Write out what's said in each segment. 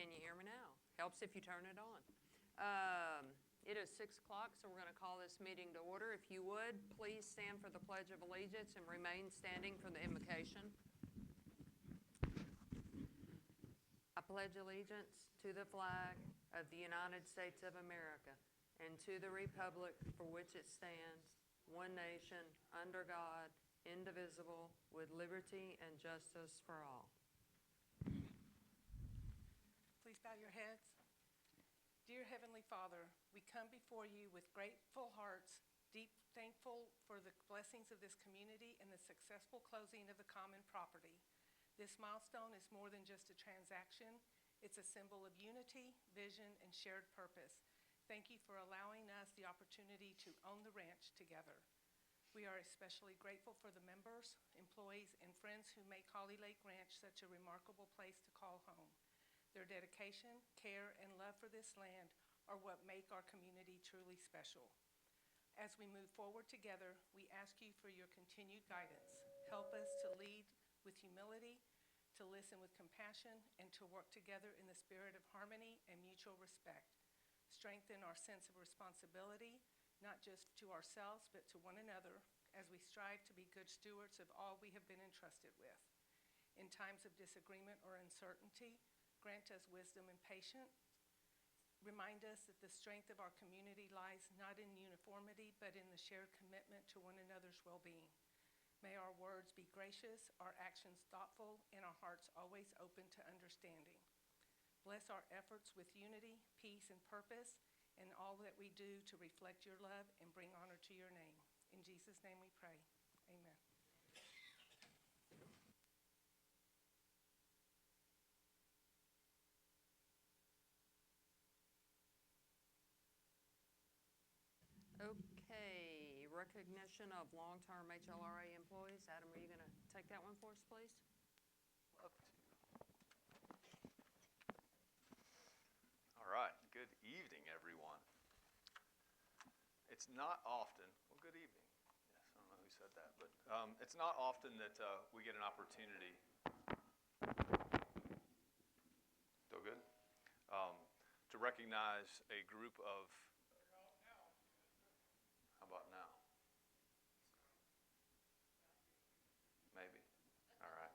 Can you hear me now? Helps if you turn it on. It is 6 o'clock, so we're going to call this meeting to order. If you would, please stand for the Pledge of Allegiance and remain standing for the invocation. I pledge allegiance to the flag of the United States of America and to the republic for which it stands, one nation, under God, indivisible, with liberty and justice for all. Please bow your heads. Dear Heavenly Father, we come before you with grateful hearts, deep thankful for the blessings of this community and the successful closing of the common property. This milestone is more than just a transaction. It's a symbol of unity, vision, and shared purpose. Thank you for allowing us the opportunity to own the ranch together. We are especially grateful for the members, employees, and friends who make Holly Lake Ranch such a remarkable place to call home. Their dedication, care, and love for this land are what make our community truly special. As we move forward together, we ask you for your continued guidance. Help us to lead with humility, to listen with compassion, and to work together in the spirit of harmony and mutual respect. Strengthen our sense of responsibility, not just to ourselves, but to one another, as we strive to be good stewards of all we have been entrusted with. In times of disagreement or uncertainty, grant us wisdom and patience. Remind us that the strength of our community lies not in uniformity, but in the shared commitment to one another's well-being. May our words be gracious, our actions thoughtful, and our hearts always open to understanding. Bless our efforts with unity, peace, and purpose, and all that we do to reflect your love and bring honor to your name. In Jesus' name we pray. Amen. Okay, recognition of long-term HLRA employees. Adam, are you going to take that one for us, please? Love to. All right, good evening, everyone. It's not often, well, good evening. Yes, I don't know who said that, but it's not often that we get an opportunity. Still good? To recognize a group of, how about now? Maybe. All right.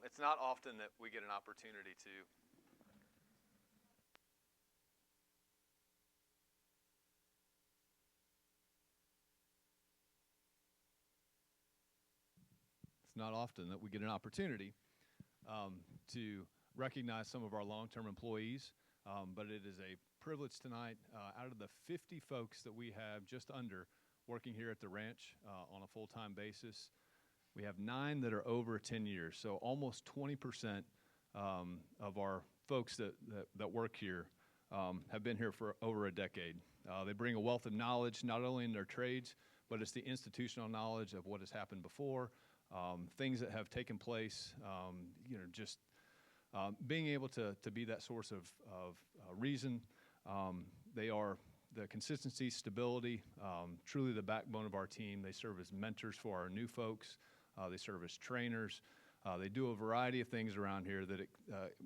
It's not often that we get an opportunity to to recognize some of our long-term employees, but it is a privilege tonight. Out of the 50 folks that we have just under working here at the ranch on a full-time basis, we have 9 that are over 10 years. So almost 20% of our folks that work here have been here for over a decade. They bring a wealth of knowledge, not only in their trades, but it's the institutional knowledge of what has happened before, things that have taken place, just being able to be that source of reason. They are the consistency, stability, truly the backbone of our team. They serve as mentors for our new folks. They serve as trainers. They do a variety of things around here that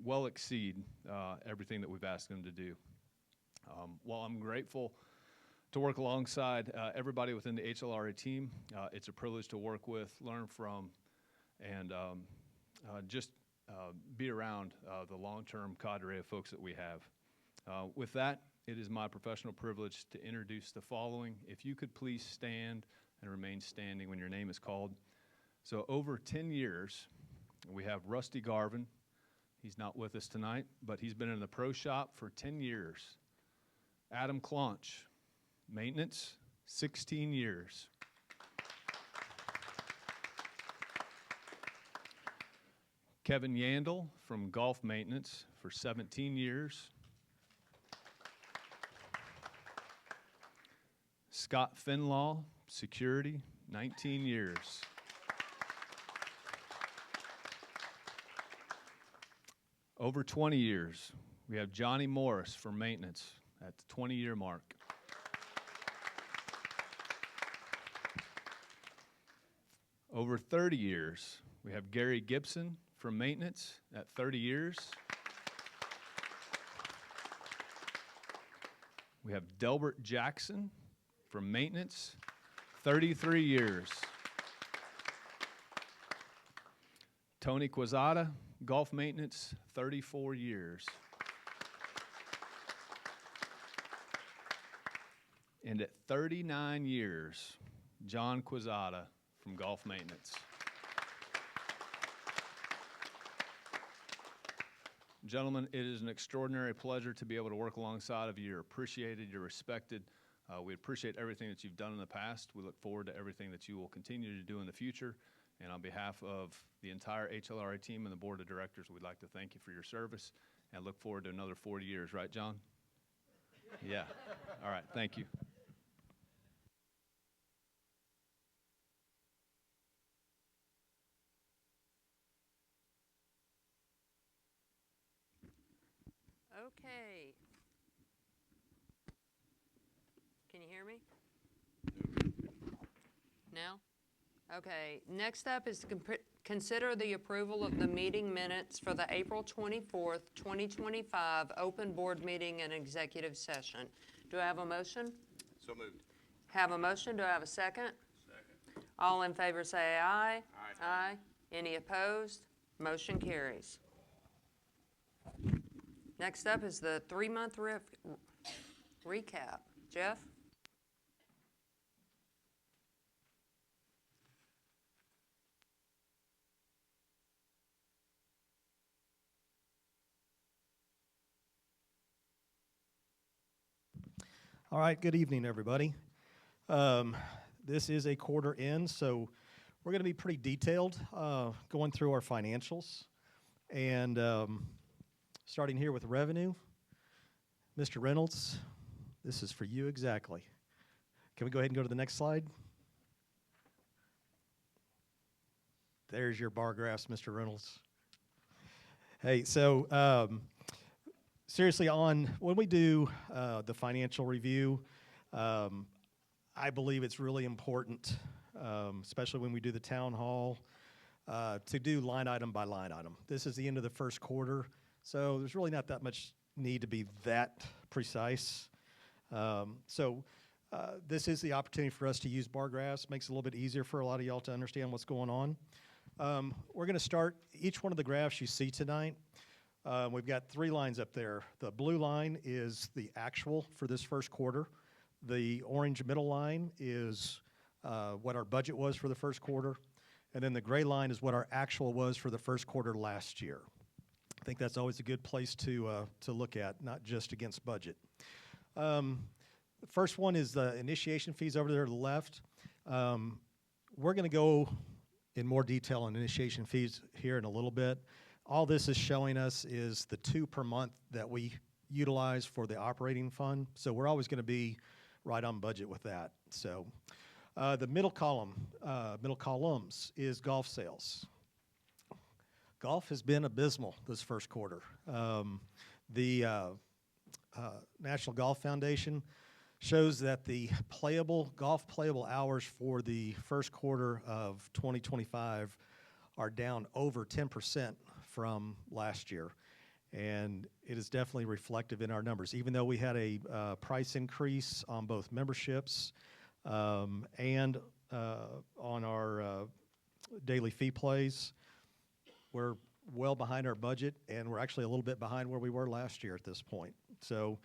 well exceed everything that we've asked them to do. While I'm grateful to work alongside everybody within the HLRA team, it's a privilege to work with, learn from, and just be around the long-term cadre of folks that we have. With that, it is my professional privilege to introduce the following. If you could please stand and remain standing when your name is called. So over 10 years, we have Rusty Garvin. He's not with us tonight, but he's been in the pro shop for 10 years. Adam Claunch, maintenance, 16 years. Kevin Yandel from golf maintenance for 17 years. Scott Finlaw, security, 19 years. Over 20 years, we have Johnny Morris for maintenance at the 20-year mark. Over 30 years, we have Gary Gibson for maintenance at 30 years. We have Delbert Jackson from maintenance, 33 years. Tony Quezada, golf maintenance, 34 years. And at 39 years, John Quezada from golf maintenance. Gentlemen, it is an extraordinary pleasure to be able to work alongside of you. You're appreciated, you're respected. We appreciate everything that you've done in the past. We look forward to everything that you will continue to do in the future. And on behalf of the entire HLRA team and the board of directors, we'd like to thank you for your service and look forward to another 40 years. Right, John? Yeah. All right. Thank you. Okay. Can you hear me? Now? Okay. Next up is to consider the approval of the meeting minutes for the April 24th, 2025 open board meeting and executive session. Do I have a motion? So moved. Have a motion. Do I have a second? Second. All in favor say aye. Aye. Aye. Any opposed? Motion carries. Next up is the 3-month recap. Jeff? All right, good evening, everybody. This is a quarter end, so we're going to be pretty detailed going through our financials. And starting here with revenue, Mr. Reynolds, this is for you exactly. Can we go ahead and go to the next slide? There's your bar graphs, Mr. Reynolds. Hey, so seriously, when we do the financial review, I believe it's really important, especially when we do the town hall, to do line item by line item. This is the end of the first quarter, so there's really not that much need to be that precise. This is the opportunity for us to use bar graphs. Makes it a little bit easier for a lot of y'all to understand what's going on. We're going to start each one of the graphs you see tonight. We've got 3 lines up there. The blue line is the actual for this first quarter. The orange middle line is what our budget was for the first quarter. And then the gray line is what our actual was for the first quarter last year. I think that's always a good place to look at, not just against budget. The first one is the initiation fees over there to the left. We're going to go in more detail on initiation fees here in a little bit. All this is showing us is the 2 per month that we utilize for the operating fund. So we're always going to be right on budget with that. So the middle columns is golf sales. Golf has been abysmal this first quarter. The National Golf Foundation shows that the golf playable hours for the first quarter of 2025 are down over 10% from last year. And it is definitely reflective in our numbers. Even though we had a price increase on both memberships and on our daily fee plays, we're well behind our budget, and we're actually a little bit behind where we were last year at this point. So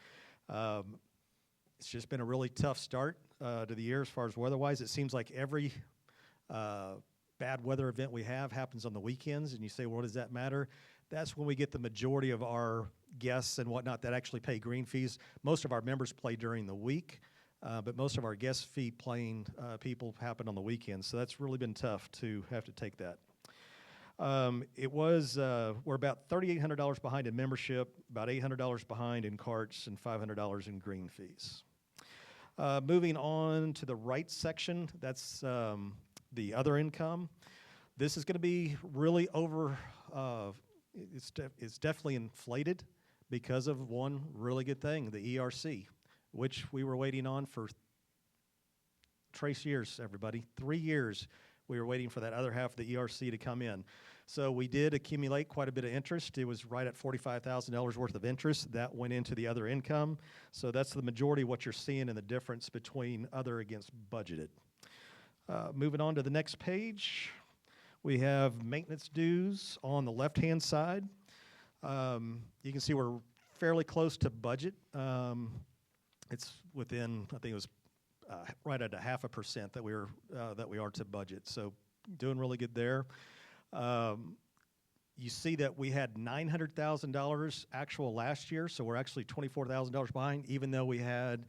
it's just been a really tough start to the year as far as weather-wise. It seems like every bad weather event we have happens on the weekends, and you say, well, what does that matter? That's when we get the majority of our guests and whatnot that actually pay green fees. Most of our members play during the week, but most of our guest fee playing people happen on the weekends. So that's really been tough to have to take that. We're about $3,800 behind in membership, about $800 behind in carts, and $500 in green fees. Moving on to the right section, that's the other income. This is going to be really it's definitely inflated because of one really good thing, the ERC, which we were waiting on for trace years, everybody. 3 years we were waiting for that other half of the ERC to come in. So we did accumulate quite a bit of interest. It was right at $45,000 worth of interest. That went into the other income. So that's the majority of what you're seeing in the difference between other against budgeted. Moving on to the next page, we have maintenance dues on the left-hand side. You can see we're fairly close to budget. It's within, I think it was right at a 0.5% that we are to budget. So doing really good there. You see that we had $900,000 actual last year, so we're actually $24,000 behind, even though we had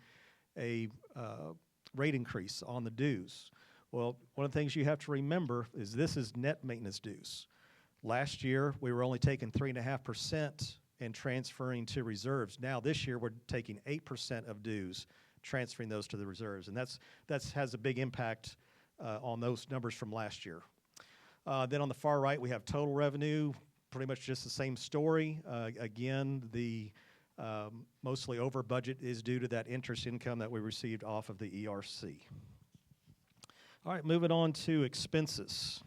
a rate increase on the dues. Well, one of the things you have to remember is this is net maintenance dues. Last year, we were only taking 3.5% and transferring to reserves. Now, this year, we're taking 8% of dues, transferring those to the reserves, and that has a big impact on those numbers from last year. Then on the far right, we have total revenue, pretty much just the same story. Again, the mostly over budget is due to that interest income that we received off of the ERC. All right, moving on to expenses.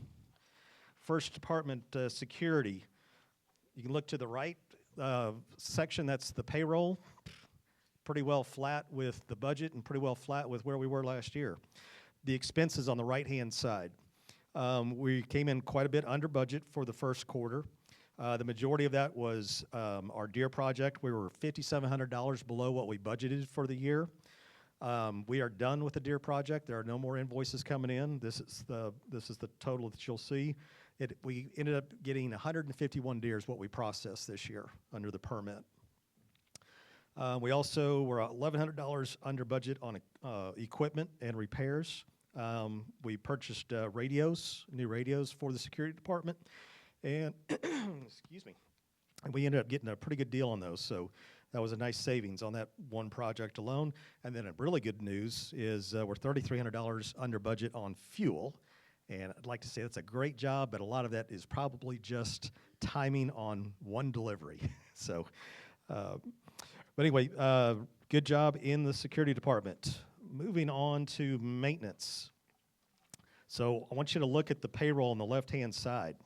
First department, security. You can look to the right section, that's the payroll. Pretty well flat with the budget and pretty well flat with where we were last year. The expenses on the right-hand side. We came in quite a bit under budget for the first quarter. The majority of that was our deer project. We were $5,700 below what we budgeted for the year. We are done with the deer project. There are no more invoices coming in. This is the total that you'll see. We ended up getting 151 deer is what we processed this year under the permit. We also were $1,100 under budget on equipment and repairs. We purchased new radios for the security department, and excuse me, and we ended up getting a pretty good deal on those. So that was a nice savings on that one project alone. And then a really good news is we're $3,300 under budget on fuel. And I'd like to say that's a great job, but a lot of that is probably just timing on one delivery. So, but anyway, good job in the security department. Moving on to maintenance. So I want you to look at the payroll on the left-hand side.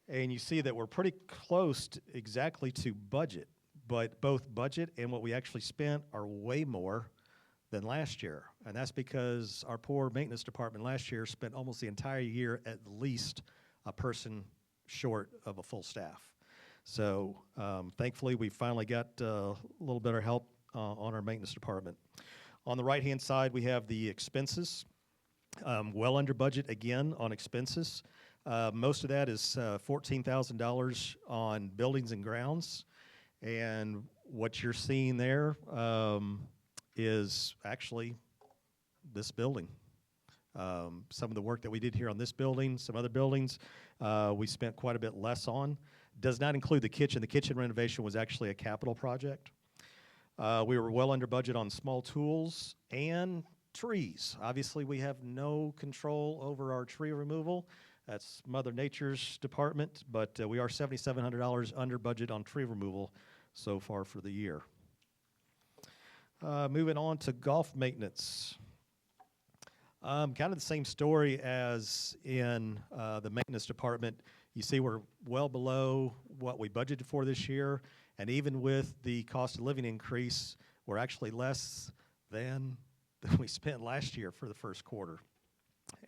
And you see that we're pretty close exactly to budget, but both budget and what we actually spent are way more than last year. And that's because our poor maintenance department last year spent almost the entire year at least a person short of a full staff. So thankfully, we finally got a little better help on our maintenance department. On the right-hand side, we have the expenses. Well under budget again on expenses. Most of that is $14,000 on buildings and grounds. And what you're seeing there is actually this building. Some of the work that we did here on this building, some other buildings, we spent quite a bit less on. Does not include the kitchen. The kitchen renovation was actually a capital project. We were well under budget on small tools and trees. Obviously, we have no control over our tree removal. That's Mother Nature's department, but we are $7,700 under budget on tree removal so far for the year. Moving on to golf maintenance. Kind of the same story as in the maintenance department. You see we're well below what we budgeted for this year, and even with the cost of living increase, we're actually less than we spent last year for the first quarter.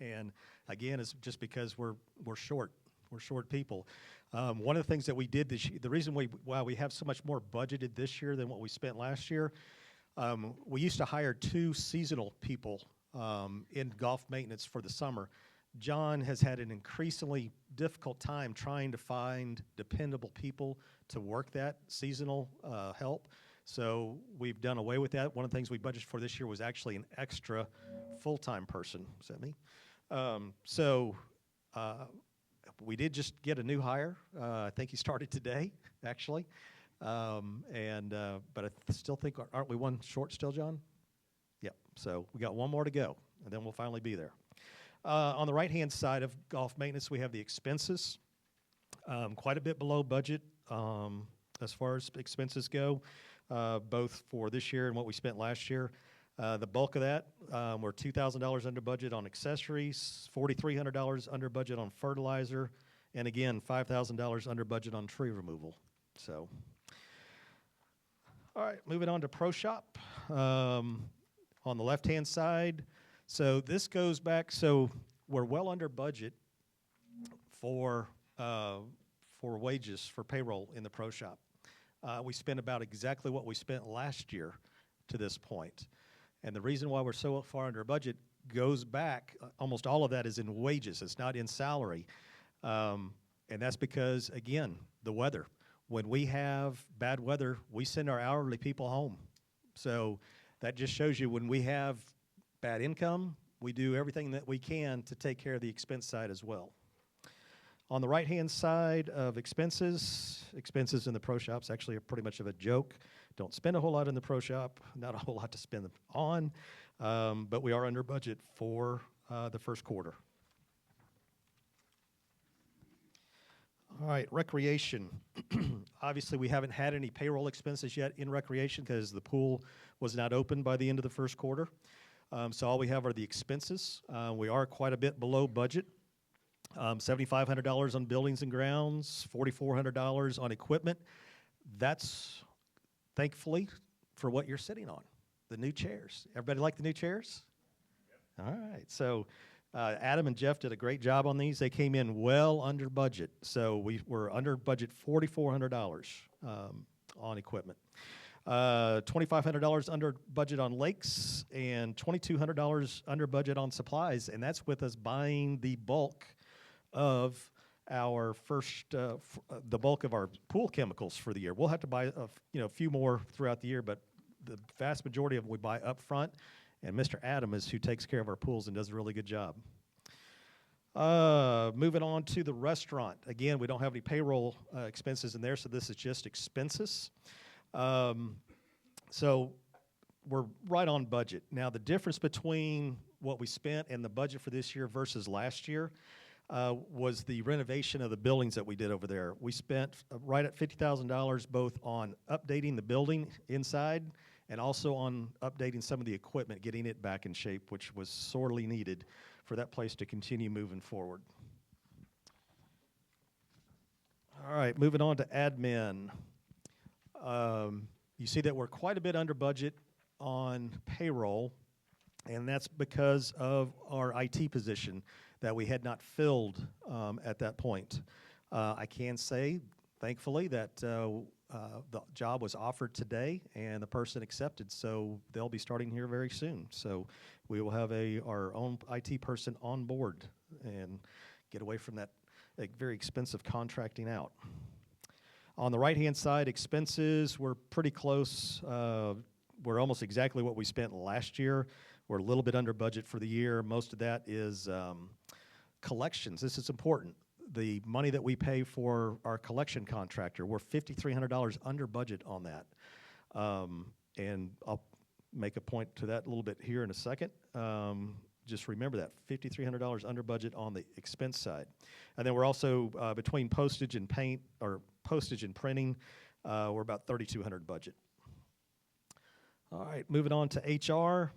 And again, it's just because we're short. We're short people. One of the things that we did this year, the reason why we have so much more budgeted this year than what we spent last year, we used to hire 2 seasonal people in golf maintenance for the summer. John has had an increasingly difficult time trying to find dependable people to work that seasonal help. So we've done away with that. One of the things we budgeted for this year was actually an extra full-time person. Is that me? We did just get a new hire. I think he started today, actually. But I still think, aren't we one short still, John? Yep. So we got one more to go, and then we'll finally be there. On the right-hand side of golf maintenance, we have the expenses. Quite a bit below budget as far as expenses go, both for this year and what we spent last year. The bulk of that, we're $2,000 under budget on accessories, $4,300 under budget on fertilizer, And again, $5,000 under budget on tree removal. So, all right, moving on to Pro Shop. On the left-hand side, so this goes back, so we're well under budget for wages, for payroll in the Pro Shop. We spent about exactly what we spent last year to this point. And the reason why we're so far under budget goes back, almost all of that is in wages. It's not in salary. And that's because, again, the weather. When we have bad weather, we send our hourly people home. So that just shows you when we have bad income, we do everything that we can to take care of the expense side as well. On the right-hand side of expenses in the Pro Shop's actually pretty much of a joke. Don't spend a whole lot in the Pro Shop, not a whole lot to spend on, but we are under budget for the first quarter. All right, recreation. Obviously, we haven't had any payroll expenses yet in recreation because the pool was not open by the end of the first quarter. So all we have are the expenses. We are quite a bit below budget. $7,500 on buildings and grounds, $4,400 on equipment. That's thankfully for what you're sitting on, the new chairs. Everybody like the new chairs? Yep. All right, so Adam and Jeff did a great job on these. They came in well under budget. So we were under budget $4,400 on equipment. $2,500 under budget on lakes and $2,200 under budget on supplies. And that's with us buying the bulk of our the bulk of our pool chemicals for the year. We'll have to buy a few more throughout the year, but the vast majority of them we buy up front. And Mr. Adam is who takes care of our pools and does a really good job. Moving on to the restaurant. Again, we don't have any payroll expenses in there, so this is just expenses. So we're right on budget. Now, the difference between what we spent and the budget for this year versus last year was the renovation of the buildings that we did over there. We spent right at $50,000 both on updating the building inside and also on updating some of the equipment, getting it back in shape, which was sorely needed for that place to continue moving forward. All right, moving on to admin. You see that we're quite a bit under budget on payroll, and that's because of our IT position that we had not filled at that point. I can say, thankfully, that the job was offered today and the person accepted, so they'll be starting here very soon. So we will have our own IT person on board and get away from that very expensive contracting out. On the right-hand side, expenses, we're pretty close. We're almost exactly what we spent last year. We're a little bit under budget for the year. Most of that is collections. This is important. The money that we pay for our collection contractor, we're $5,300 under budget on that. And I'll make a point to that a little bit here in a second. Just remember that, $5,300 under budget on the expense side. And then we're also, between postage and paint, or postage and printing, we're about $3,200 budget. All right, moving on to HR.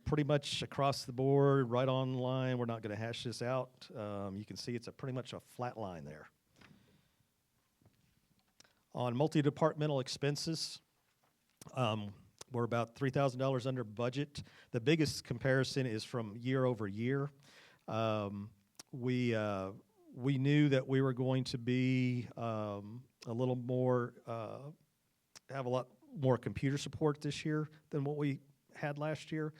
Pretty much across the board, right on line. We're not going to hash this out. You can see it's pretty much a flat line there. On multi-departmental expenses, we're about $3,000 under budget. The biggest comparison is from year over year. We knew that we were going to be a little more, have a lot more computer support this year than what we had last year.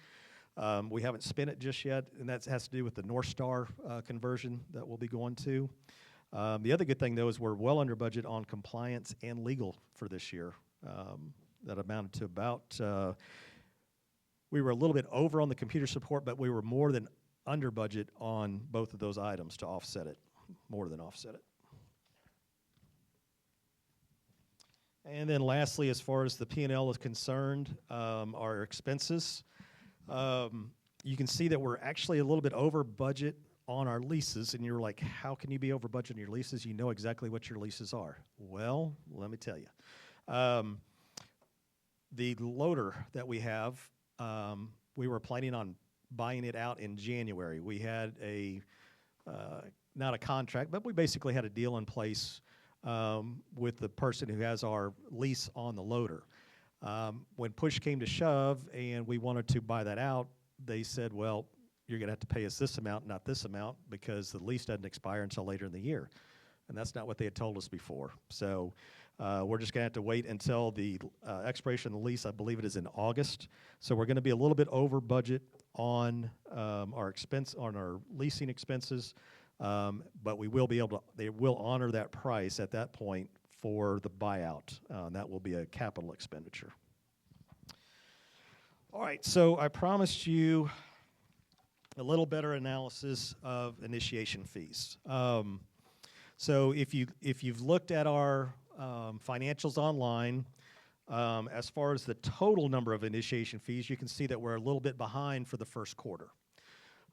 We haven't spent it just yet, and that has to do with the North Star conversion that we'll be going to. The other good thing, though, is we're well under budget on compliance and legal for this year. That amounted to about, we were a little bit over on the computer support, but we were more than under budget on both of those items to offset it, more than offset it. And then lastly, as far as the P&L is concerned, our expenses, you can see that we're actually a little bit over budget on our leases, and you're like, how can you be over budget on your leases? You know exactly what your leases are. Well, let me tell you. The loader that we have, we were planning on buying it out in January. We had a not a contract, but we basically had a deal in place with the person who has our lease on the loader. When push came to shove and we wanted to buy that out, they said, well, you're going to have to pay us this amount, not this amount, because the lease doesn't expire until later in the year. And that's not what they had told us before. So we're just going to have to wait until the expiration of the lease. I believe it is in August. So we're going to be a little bit over budget on our leasing expenses, but we will be able to. They will honor that price at that point for the buyout. That will be a capital expenditure. All right. So I promised you a little better analysis of initiation fees. So if you've looked at our financials online, as far as the total number of initiation fees, you can see that we're a little bit behind for the first quarter.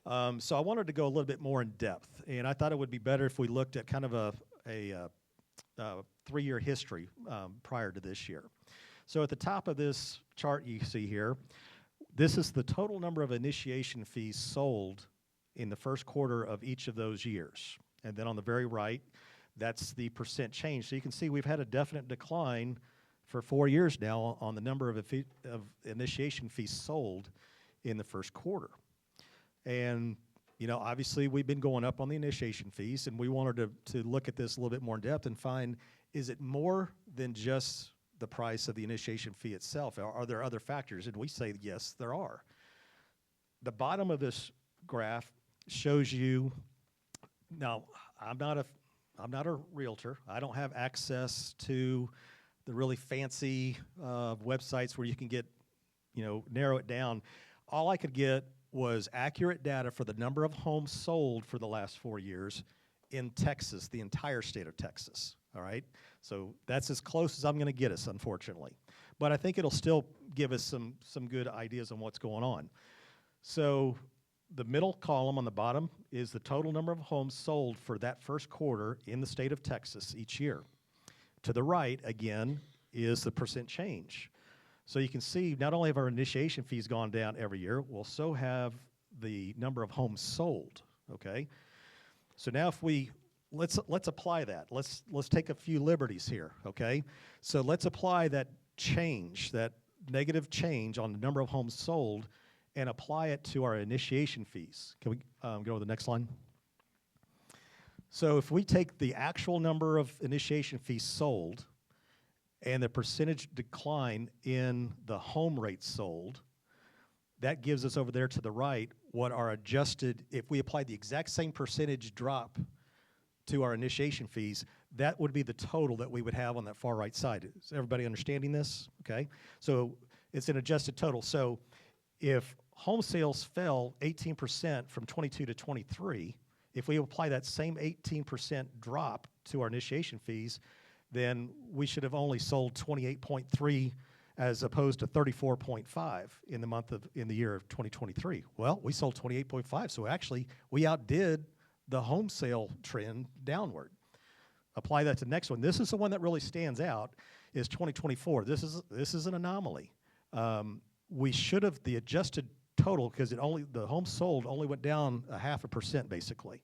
So I wanted to go a little bit more in depth, and I thought it would be better if we looked at kind of a 3-year history prior to this year. So at the top of this chart you see here, this is the total number of initiation fees sold in the first quarter of each of those years. And then on the very right, that's the percent change. So you can see we've had a definite decline for 4 years now on the number of initiation fees sold in the first quarter. And, you know, obviously we've been going up on the initiation fees, and we wanted to look at this a little bit more in depth and find, is it more than just the price of the initiation fee itself? Are there other factors? And we say, yes, there are. The bottom of this graph shows you, now, I'm not a realtor. I don't have access to the really fancy websites where you can get, narrow it down. All I could get was accurate data for the number of homes sold for the last 4 years in Texas, the entire state of Texas, all right? So that's as close as I'm going to get us, unfortunately. But I think it'll still give us some good ideas on what's going on. So the middle column on the bottom is the total number of homes sold for that first quarter in the state of Texas each year. To the right, again, is the percent change. So you can see not only have our initiation fees gone down every year, we'll so have the number of homes sold, okay? So now if let's apply that. Let's take a few liberties here, okay? So let's apply that change, that negative change on the number of homes sold, and apply it to our initiation fees. Can we go to the next line? So if we take the actual number of initiation fees sold and the percentage decline in the home rates sold, that gives us over there to the right what our adjusted, if we apply the exact same percentage drop to our initiation fees, that would be the total that we would have on that far right side. Is everybody understanding this? Okay. So it's an adjusted total. So if home sales fell 18% from 22 to 23, if we apply that same 18% drop to our initiation fees, then we should have only sold 28.3 as opposed to 34.5 in the year of 2023. Well, we sold 28.5, so actually we outdid the home sale trend downward. Apply that to the next one. This is the one that really stands out, is 2024. This is an anomaly. We should have, the adjusted total, because the homes sold only went down 0.5% basically.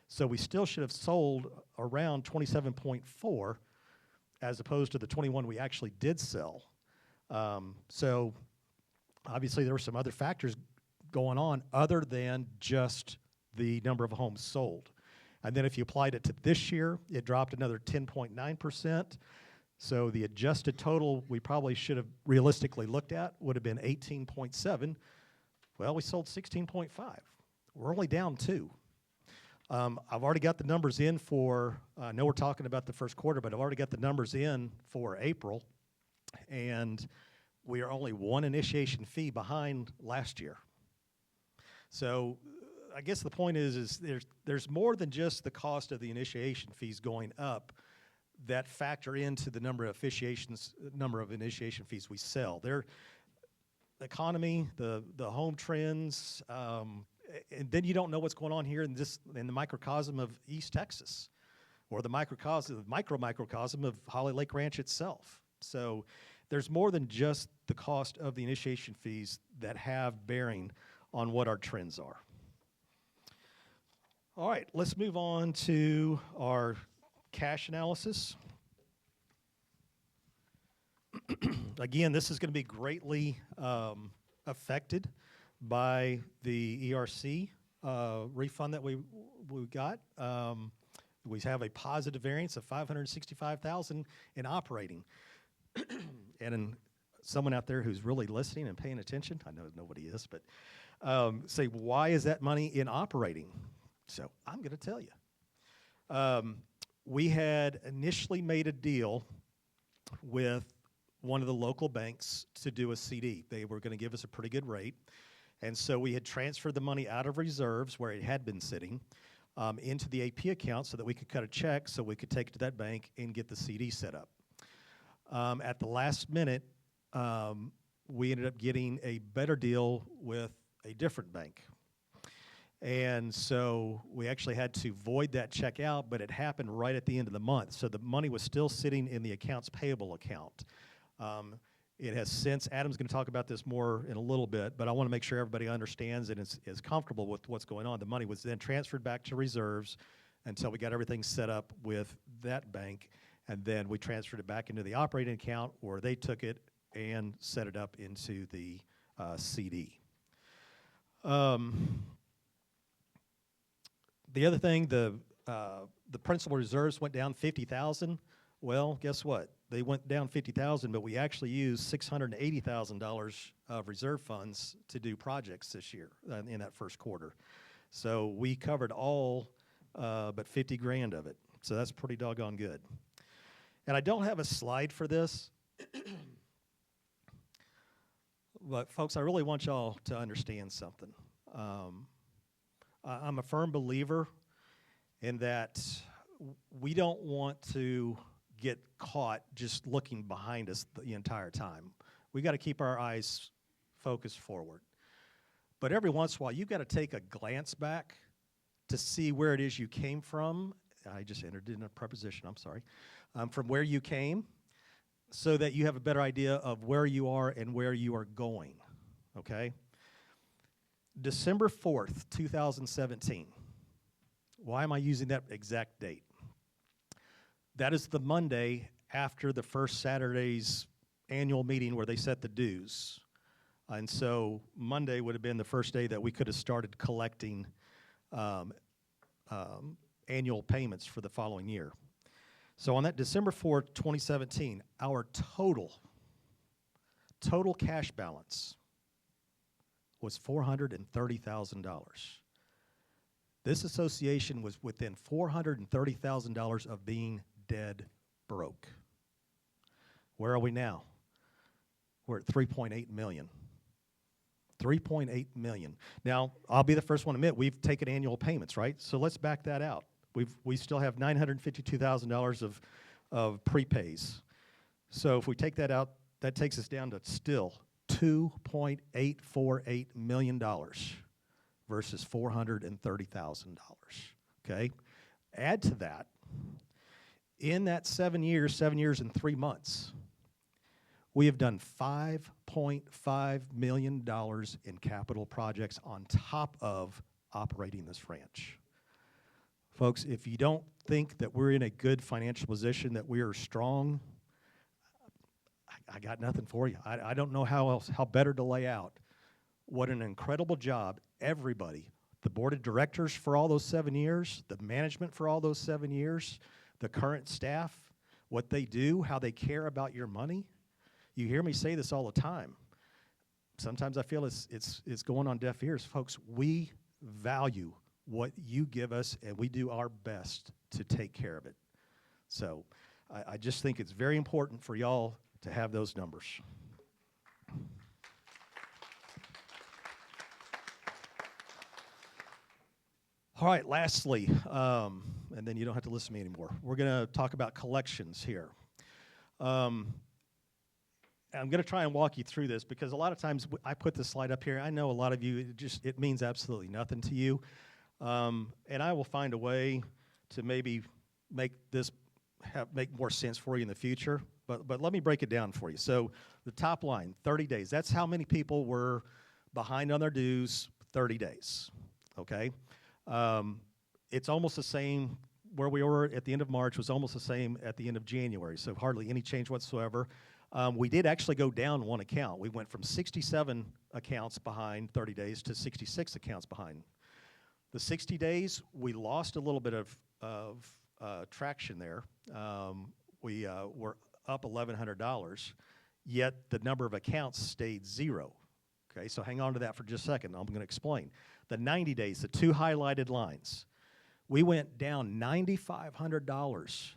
So we still should have sold around 27.4 as opposed to the 21 we actually did sell. So obviously there were some other factors going on other than just the number of homes sold. And then if you applied it to this year, it dropped another 10.9%. So the adjusted total we probably should have realistically looked at would have been 18.7. Well, we sold 16.5. We're only down 2. I've already got the numbers in for, I know we're talking about the first quarter, but I've already got the numbers in for April, and we are only 1 initiation fee behind last year. So I guess the point is there's more than just the cost of the initiation fees going up that factor into the number of initiation fees we sell. The economy, the home trends, and then you don't know what's going on here in the microcosm of East Texas, or the microcosm of Holly Lake Ranch itself. So there's more than just the cost of the initiation fees that have bearing on what our trends are. All right, let's move on to our cash analysis. Again, this is going to be greatly affected by the ERC refund that we got. We have a positive variance of $565,000 in operating. And someone out there who's really listening and paying attention, I know nobody is, but say, why is that money in operating? So I'm going to tell you. We had initially made a deal with one of the local banks to do a CD. They were going to give us a pretty good rate. And so we had transferred the money out of reserves where it had been sitting into the AP account so that we could cut a check so we could take it to that bank and get the CD set up. At the last minute, we ended up getting a better deal with a different bank. And so we actually had to void that check out, but it happened right at the end of the month. So the money was still sitting in the accounts payable account. It has since, Adam's going to talk about this more in a little bit, but I want to make sure everybody understands and is comfortable with what's going on. The money was then transferred back to reserves until we got everything set up with that bank, and then we transferred it back into the operating account where they took it and set it up into the CD. The other thing, the principal reserves went down 50,000. Well, guess what? They went down 50,000, but we actually used $680,000 of reserve funds to do projects this year in that first quarter. So we covered all but 50 grand of it. So that's pretty doggone good. And I don't have a slide for this, but folks, I really want y'all to understand something. I'm a firm believer in that we don't want to get caught just looking behind us the entire time. We got to keep our eyes focused forward. But every once in a while, you've got to take a glance back to see where it is you came from. I just entered in a preposition, I'm sorry. From where you came, so that you have a better idea of where you are and where you are going, okay? December 4th, 2017. Why am I using that exact date? That is the Monday after the first Saturday's annual meeting where they set the dues. And so Monday would have been the first day that we could have started collecting annual payments for the following year. So on that December 4th, 2017, our total cash balance was $430,000. This association was within $430,000 of being dead broke. Where are we now? We're at 3.8 million. 3.8 million. Now, I'll be the first one to admit we've taken annual payments, right? So let's back that out. We still have $952,000 of prepays. So if we take that out, that takes us down to still $2.848 million versus $430,000, okay? Add to that, in that 7 years and 3 months, we have done $5.5 million in capital projects on top of operating this ranch. Folks, if you don't think that we're in a good financial position, that we are strong, I got nothing for you. I don't know how better to lay out what an incredible job everybody, the board of directors for all those 7 years, the management for all those 7 years, the current staff, what they do, how they care about your money. You hear me say this all the time. Sometimes I feel it's going on deaf ears. Folks, we value what you give us, and we do our best to take care of it. So I just think it's very important for y'all to have those numbers. All right, lastly, and then you don't have to listen to me anymore. We're going to talk about collections here. I'm going to try and walk you through this because a lot of times I put this slide up here. I know a lot of you, it means absolutely nothing to you. And I will find a way to maybe make this make more sense for you in the future. But let me break it down for you. So the top line, 30 days. That's how many people were behind on their dues, 30 days, okay? it's almost the same. Where we were at the end of March was almost the same at the end of January, so hardly any change whatsoever. We did actually go down one account. We went from 67 accounts behind 30 days to 66 accounts behind. The 60 days, we lost a little bit of traction there. We were up $1,100, yet the number of accounts stayed zero. Okay, so hang on to that for just a second. I'm going to explain. The 90 days, the two highlighted lines, we went down $9,500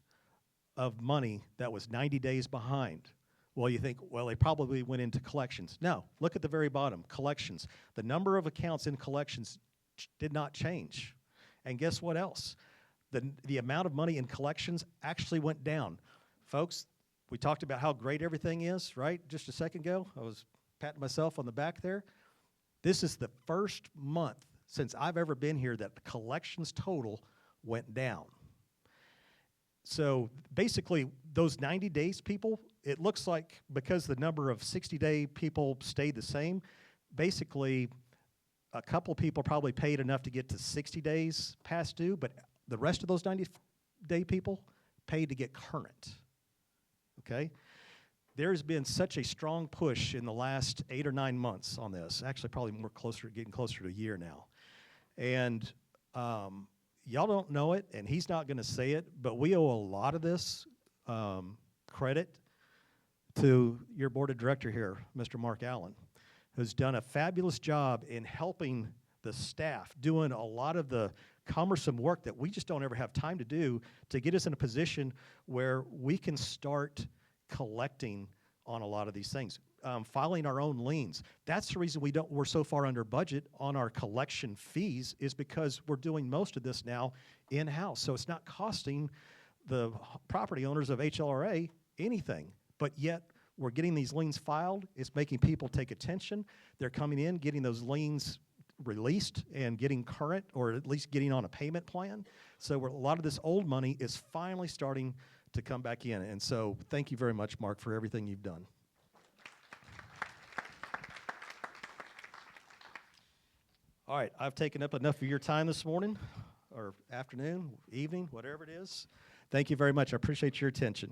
of money that was 90 days behind. Well, you think, well, they probably went into collections. No, look at the very bottom, collections. The number of accounts in collections did not change. And guess what else? The amount of money in collections actually went down. Folks, we talked about how great everything is, right? Just a second ago, I was patting myself on the back there. This is the first month since I've ever been here that the collections total went down. So basically, those 90 days people, it looks like because the number of 60-day people stayed the same, basically a couple people probably paid enough to get to 60 days past due, but the rest of those 90-day people paid to get current, okay? There's been such a strong push in the last 8 or 9 months on this, actually probably getting closer to a year now. And y'all don't know it, and he's not going to say it, but we owe a lot of this credit to your board of director here, Mr. Mark Allen, who's done a fabulous job in helping the staff, doing a lot of the cumbersome work that we just don't ever have time to do to get us in a position where we can start collecting on a lot of these things. Filing our own liens. That's the reason we're so far under budget on our collection fees, is because we're doing most of this now in-house. So it's not costing the property owners of HLRA anything, but yet we're getting these liens filed. It's making people take attention. They're coming in, getting those liens released and getting current, or at least getting on a payment plan. So a lot of this old money is finally starting to come back in. And so thank you very much, Mark, for everything you've done. All right, I've taken up enough of your time this morning, or afternoon, evening, whatever it is. Thank you very much. I appreciate your attention.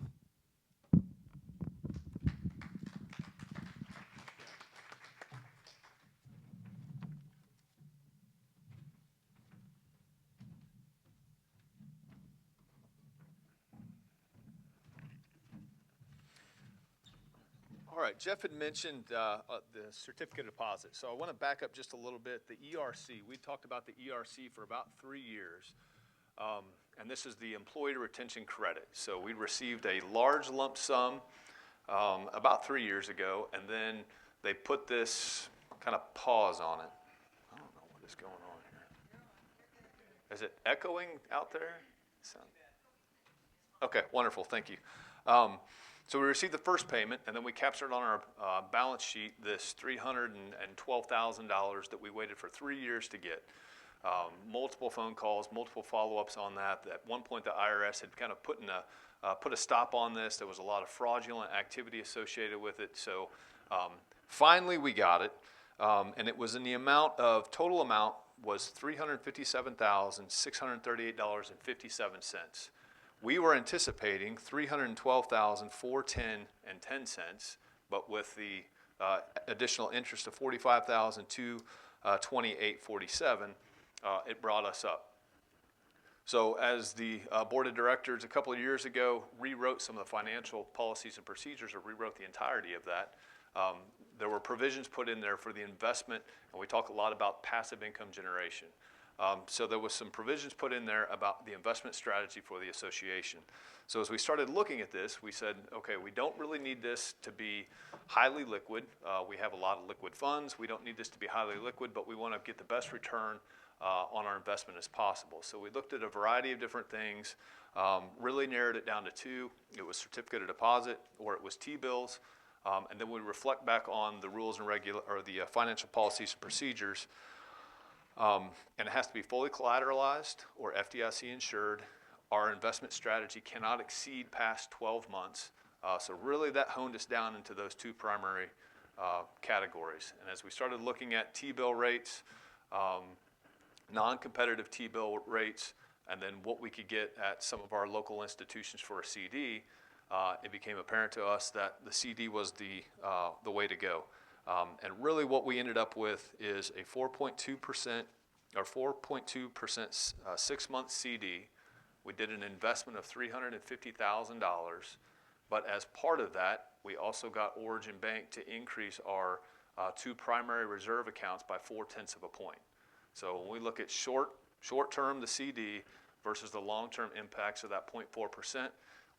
All right, Jeff had mentioned the certificate of deposit. So I want to back up just a little bit. The ERC, we talked about the ERC for about 3 years. And this is the Employee Retention Credit. So we received a large lump sum about 3 years ago, and then they put this kind of pause on it. I don't know what is going on here. Is it echoing out there? Okay, wonderful, thank you. So we received the first payment, and then we captured on our balance sheet this $312,000 that we waited for 3 years to get. Multiple phone calls, multiple follow-ups on that. At one point, the IRS had kind of put a stop on this. There was a lot of fraudulent activity associated with it. So finally, we got it, and it was in the amount of, total amount was $357,638.57. We were anticipating $312,410.10, but with the additional interest of $45,228.47, it brought us up. So as the board of directors a couple of years ago rewrote some of the financial policies and procedures, or rewrote the entirety of that, there were provisions put in there for the investment, and we talk a lot about passive income generation. So there was some provisions put in there about the investment strategy for the association. So as we started looking at this, we said, okay, we don't really need this to be highly liquid. We have a lot of liquid funds. We don't need this to be highly liquid, but we want to get the best return on our investment as possible. So we looked at a variety of different things, really narrowed it down to two. It was certificate of deposit, or it was T-bills. And then we reflect back on the rules and the financial policies and procedures. And it has to be fully collateralized or FDIC insured. Our investment strategy cannot exceed past 12 months. So really that honed us down into those two primary categories. And as we started looking at T-bill rates, non-competitive T-bill rates, and then what we could get at some of our local institutions for a CD, it became apparent to us that the CD was the way to go. And really what we ended up with is a 4.2% or 4.2% 6-month CD. We did an investment of $350,000, but as part of that, we also got Origin Bank to increase our 2 primary reserve accounts by 0.4 of a point. So when we look at short term, the CD, versus the long-term impacts of that 0.4%,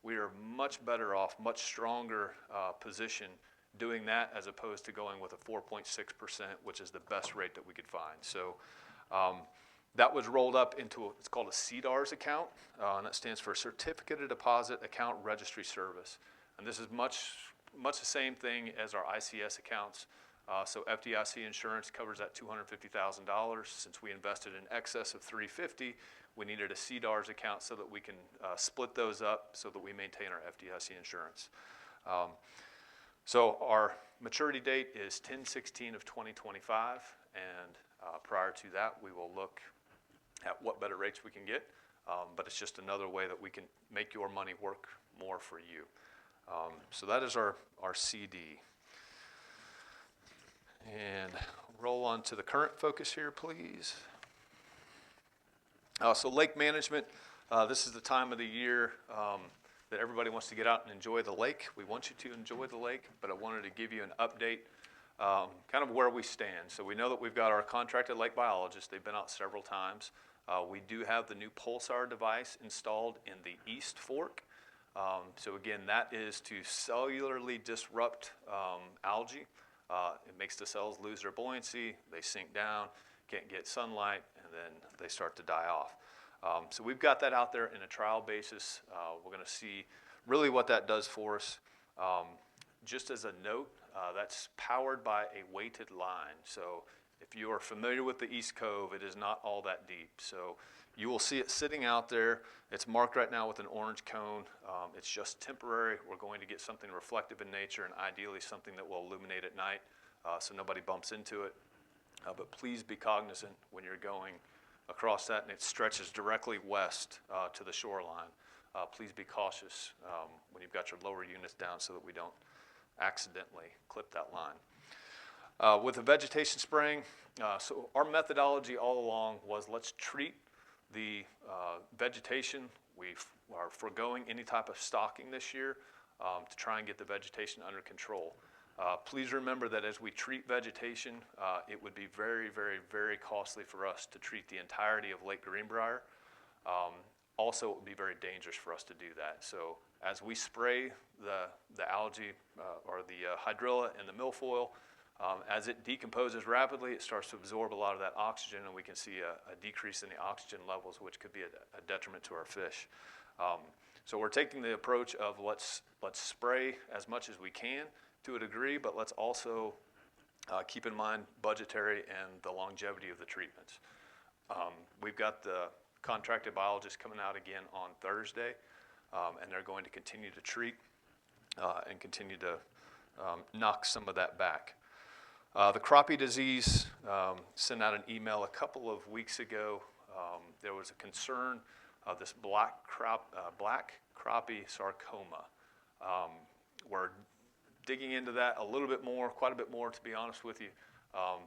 we are much better off, much stronger position doing that as opposed to going with a 4.6%, which is the best rate that we could find. So that was rolled up into it's called a CDARS account, and that stands for Certificate of Deposit Account Registry Service. And this is much the same thing as our ICS accounts. So FDIC insurance covers that $250,000. Since we invested in excess of $350,000, we needed a CDARS account so that we can split those up so that we maintain our FDIC insurance. So our maturity date is 10/16 of 2025, and prior to that, we will look at what better rates we can get, but it's just another way that we can make your money work more for you. So that is our CD. And roll on to the current focus here, please. So lake management, this is the time of the year that everybody wants to get out and enjoy the lake. We want you to enjoy the lake, but I wanted to give you an update, kind of where we stand. So we know that we've got our contracted lake biologists. They've been out several times. We do have the new pulsar device installed in the East Fork. So again, that is to cellularly disrupt algae. It makes the cells lose their buoyancy, they sink down, can't get sunlight, and then they start to die off. So we've got that out there in a trial basis. We're going to see really what that does for us. Just as a note, that's powered by a weighted line. So if you are familiar with the East Cove, it is not all that deep. So you will see it sitting out there. It's marked right now with an orange cone. It's just temporary. We're going to get something reflective in nature, and ideally something that will illuminate at night so nobody bumps into it. But please be cognizant when you're going across that, and it stretches directly west to the shoreline. Please be cautious when you've got your lower units down so that we don't accidentally clip that line. With the vegetation spraying, so our methodology all along was let's treat the vegetation. We are foregoing any type of stocking this year to try and get the vegetation under control. Please remember that as we treat vegetation, it would be very, very, very costly for us to treat the entirety of Lake Greenbrier. Also, it would be very dangerous for us to do that. So as we spray the algae or the hydrilla and the milfoil, as it decomposes rapidly, it starts to absorb a lot of that oxygen, and we can see a decrease in the oxygen levels, which could be a detriment to our fish. So we're taking the approach of let's spray as much as we can to a degree, but let's also keep in mind budgetary and the longevity of the treatments. We've got the contracted biologists coming out again on Thursday, and they're going to continue to treat and continue to knock some of that back. The crappie disease, sent out an email a couple of weeks ago. There was a concern of this black crappie sarcoma. We're digging into that a little bit more, quite a bit more, to be honest with you.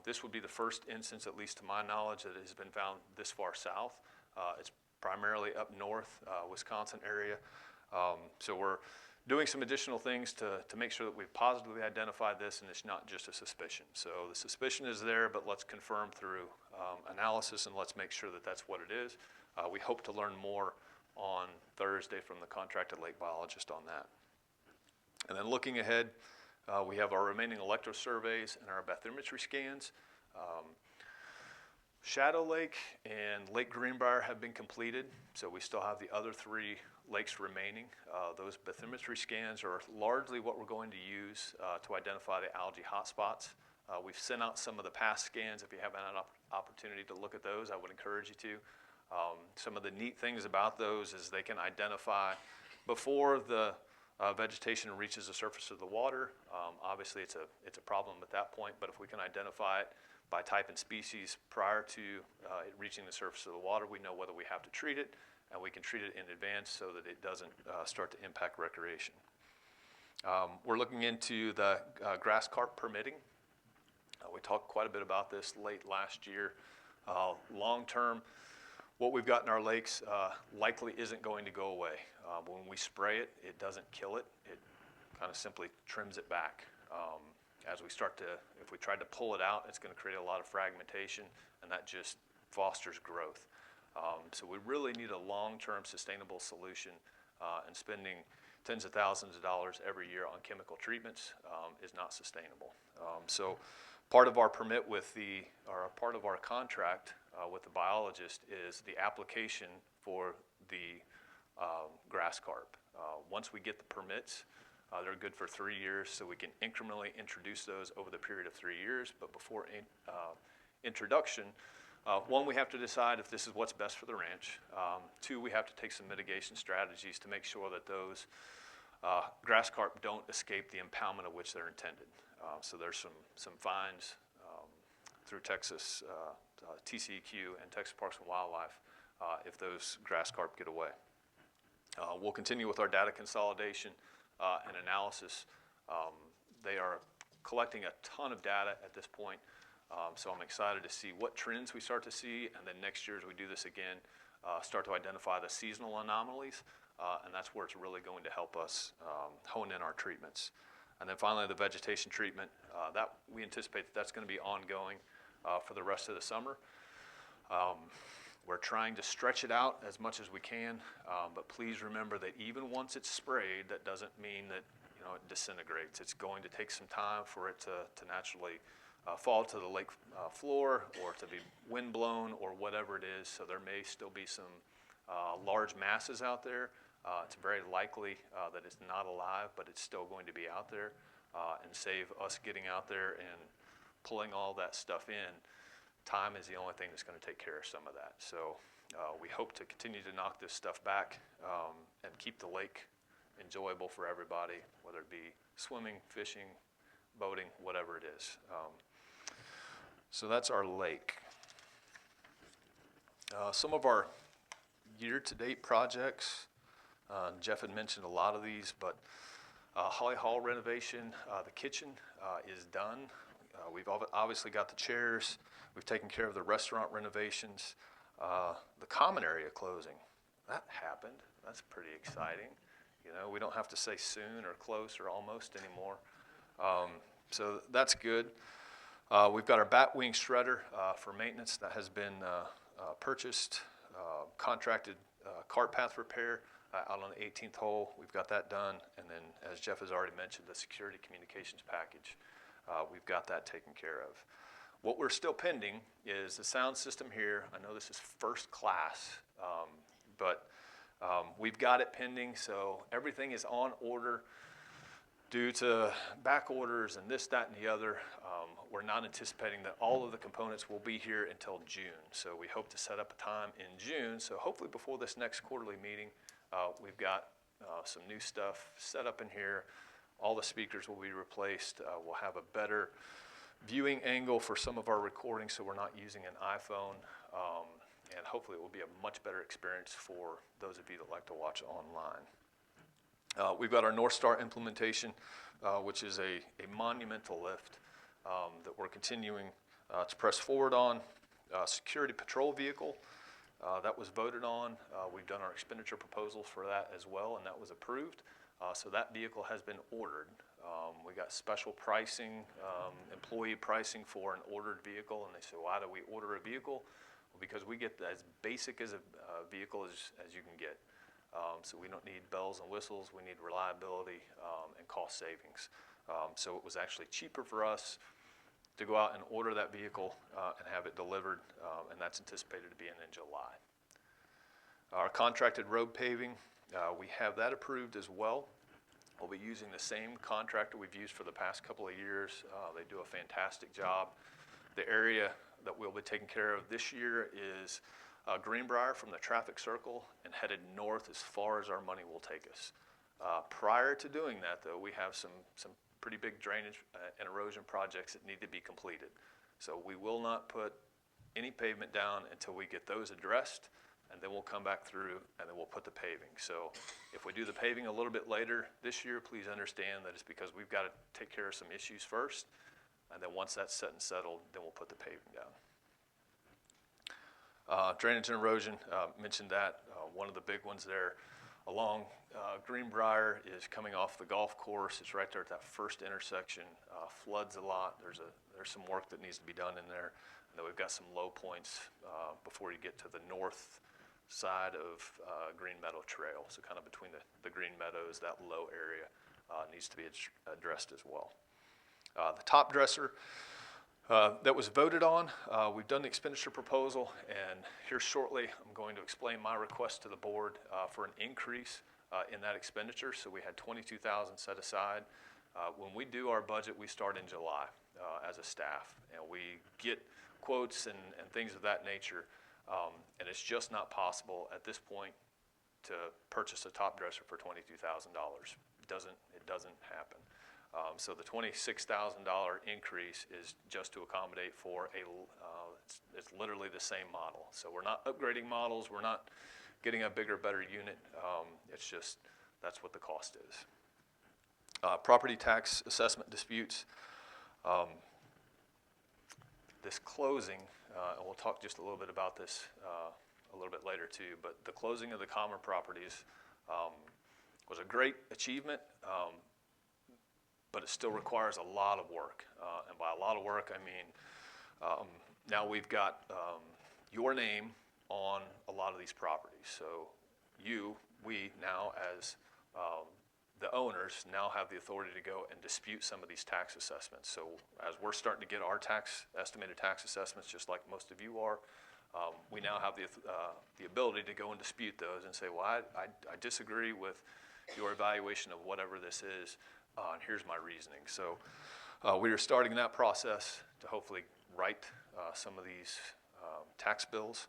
This would be the first instance, at least to my knowledge, that has been found this far south. It's primarily up north, Wisconsin area. So we're doing some additional things to make sure that we've positively identified this and it's not just a suspicion. So the suspicion is there, but let's confirm through analysis, and let's make sure that that's what it is. We hope to learn more on Thursday from the contracted lake biologist on that. And then looking ahead, we have our remaining electrosurveys and our bathymetry scans. Shadow Lake and Lake Greenbrier have been completed, so we still have the other 3 lakes remaining. Those bathymetry scans are largely what we're going to use to identify the algae hotspots. We've sent out some of the past scans. If you haven't had an opportunity to look at those, I would encourage you to. Some of the neat things about those is they can identify before the vegetation reaches the surface of the water. Obviously, it's a problem at that point, but if we can identify it by type and species prior to it reaching the surface of the water. We know whether we have to treat it, and we can treat it in advance so that it doesn't start to impact recreation. We're looking into the grass carp permitting. We talked quite a bit about this late last year. Long term, what we've got in our lakes likely isn't going to go away. When we spray it, it doesn't kill it. It kind of simply trims it back. As we start to, if we tried to pull it out, it's going to create a lot of fragmentation, and that just fosters growth. So we really need a long-term sustainable solution, and spending tens of thousands of dollars every year on chemical treatments is not sustainable. So part of our permit with or part of our contract with the biologist is the application for the grass carp. Once we get the permits, they're good for 3 years, so we can incrementally introduce those over the period of 3 years. But before introduction, one, we have to decide if this is what's best for the ranch. Two, we have to take some mitigation strategies to make sure that those grass carp don't escape the impoundment of which they're intended. So there's some fines through Texas TCEQ and Texas Parks and Wildlife if those grass carp get away. We'll continue with our data consolidation and analysis. They are collecting a ton of data at this point, so I'm excited to see what trends we start to see, and then next year as we do this again, start to identify the seasonal anomalies, and that's where it's really going to help us hone in our treatments. And then finally, the vegetation treatment, that we anticipate that's going to be ongoing for the rest of the summer. We're trying to stretch it out as much as we can, but please remember that even once it's sprayed, that doesn't mean that it disintegrates. It's going to take some time for it to naturally fall to the lake floor or to be wind blown or whatever it is. So there may still be some large masses out there. It's very likely that it's not alive, but it's still going to be out there, and save us getting out there and pulling all that stuff in. Time is the only thing that's going to take care of some of that. So we hope to continue to knock this stuff back and keep the lake enjoyable for everybody, whether it be swimming, fishing, boating, whatever it is. So that's our lake. Some of our year-to-date projects, Jeff had mentioned a lot of these, but Holly Hall renovation, the kitchen is done. We've obviously got the chairs. We've taken care of the restaurant renovations. The common area closing, that happened. That's pretty exciting. We don't have to say soon or close or almost anymore. So that's good. We've got our bat wing shredder for maintenance that has been purchased, contracted cart path repair out on the 18th hole. We've got that done. And then, as Jeff has already mentioned, the security communications package, we've got that taken care of. What we're still pending is the sound system here. I know this is first class, but we've got it pending, so everything is on order. Due to back orders and this, that, and the other, we're not anticipating that all of the components will be here until June. So we hope to set up a time in June. So hopefully before this next quarterly meeting, we've got some new stuff set up in here. All the speakers will be replaced. We'll have a better viewing angle for some of our recordings, so we're not using an iPhone. And hopefully it will be a much better experience for those of you that like to watch online. We've got our North Star implementation, which is a monumental lift that we're continuing to press forward on. Security patrol vehicle, that was voted on. We've done our expenditure proposals for that as well, and that was approved. So that vehicle has been ordered. We got special pricing, employee pricing for an ordered vehicle, and they said, why do we order a vehicle? Well, because we get as basic as a vehicle as you can get. So we don't need bells and whistles, we need reliability and cost savings. So it was actually cheaper for us to go out and order that vehicle and have it delivered, and that's anticipated to be in July. Our contracted road paving, we have that approved as well. We'll be using the same contractor we've used for the past couple of years. They do a fantastic job. The area that we'll be taking care of this year is Greenbrier from the traffic circle and headed north as far as our money will take us. Prior to doing that, though, we have some pretty big drainage and erosion projects that need to be completed. So we will not put any pavement down until we get those addressed, and then we'll come back through and then we'll put the paving. So if we do the paving a little bit later this year, please understand that it's because we've got to take care of some issues first, and then once that's set and settled, then we'll put the paving down. Drainage and erosion, mentioned that. One of the big ones there along Greenbrier is coming off the golf course. It's right there at that first intersection. Floods a lot. There's some work that needs to be done in there. And then we've got some low points before you get to the north side of Green Meadow Trail. So kind of between the Green Meadows, that low area needs to be addressed as well. The top dresser that was voted on, we've done the expenditure proposal, and here shortly I'm going to explain my request to the board for an increase in that expenditure. So we had $22,000 set aside. When we do our budget, we start in July as a staff, and we get quotes and things of that nature, and it's just not possible at this point to purchase a top dresser for $22,000. It doesn't happen. So the $26,000 increase is just to accommodate for it's literally the same model. So we're not upgrading models, we're not getting a bigger, better unit. It's just, that's what the cost is. Property tax assessment disputes. This closing, and we'll talk just a little bit about this a little bit later too, but the closing of the Commer properties was a great achievement, but it still requires a lot of work. And by a lot of work, I mean, now we've got your name on a lot of these properties. So we now as the owners now have the authority to go and dispute some of these tax assessments. So as we're starting to get our estimated tax assessments, just like most of you are, we now have the ability to go and dispute those and say, well, I disagree with your evaluation of whatever this is, and here's my reasoning. So we are starting that process to hopefully write some of these tax bills.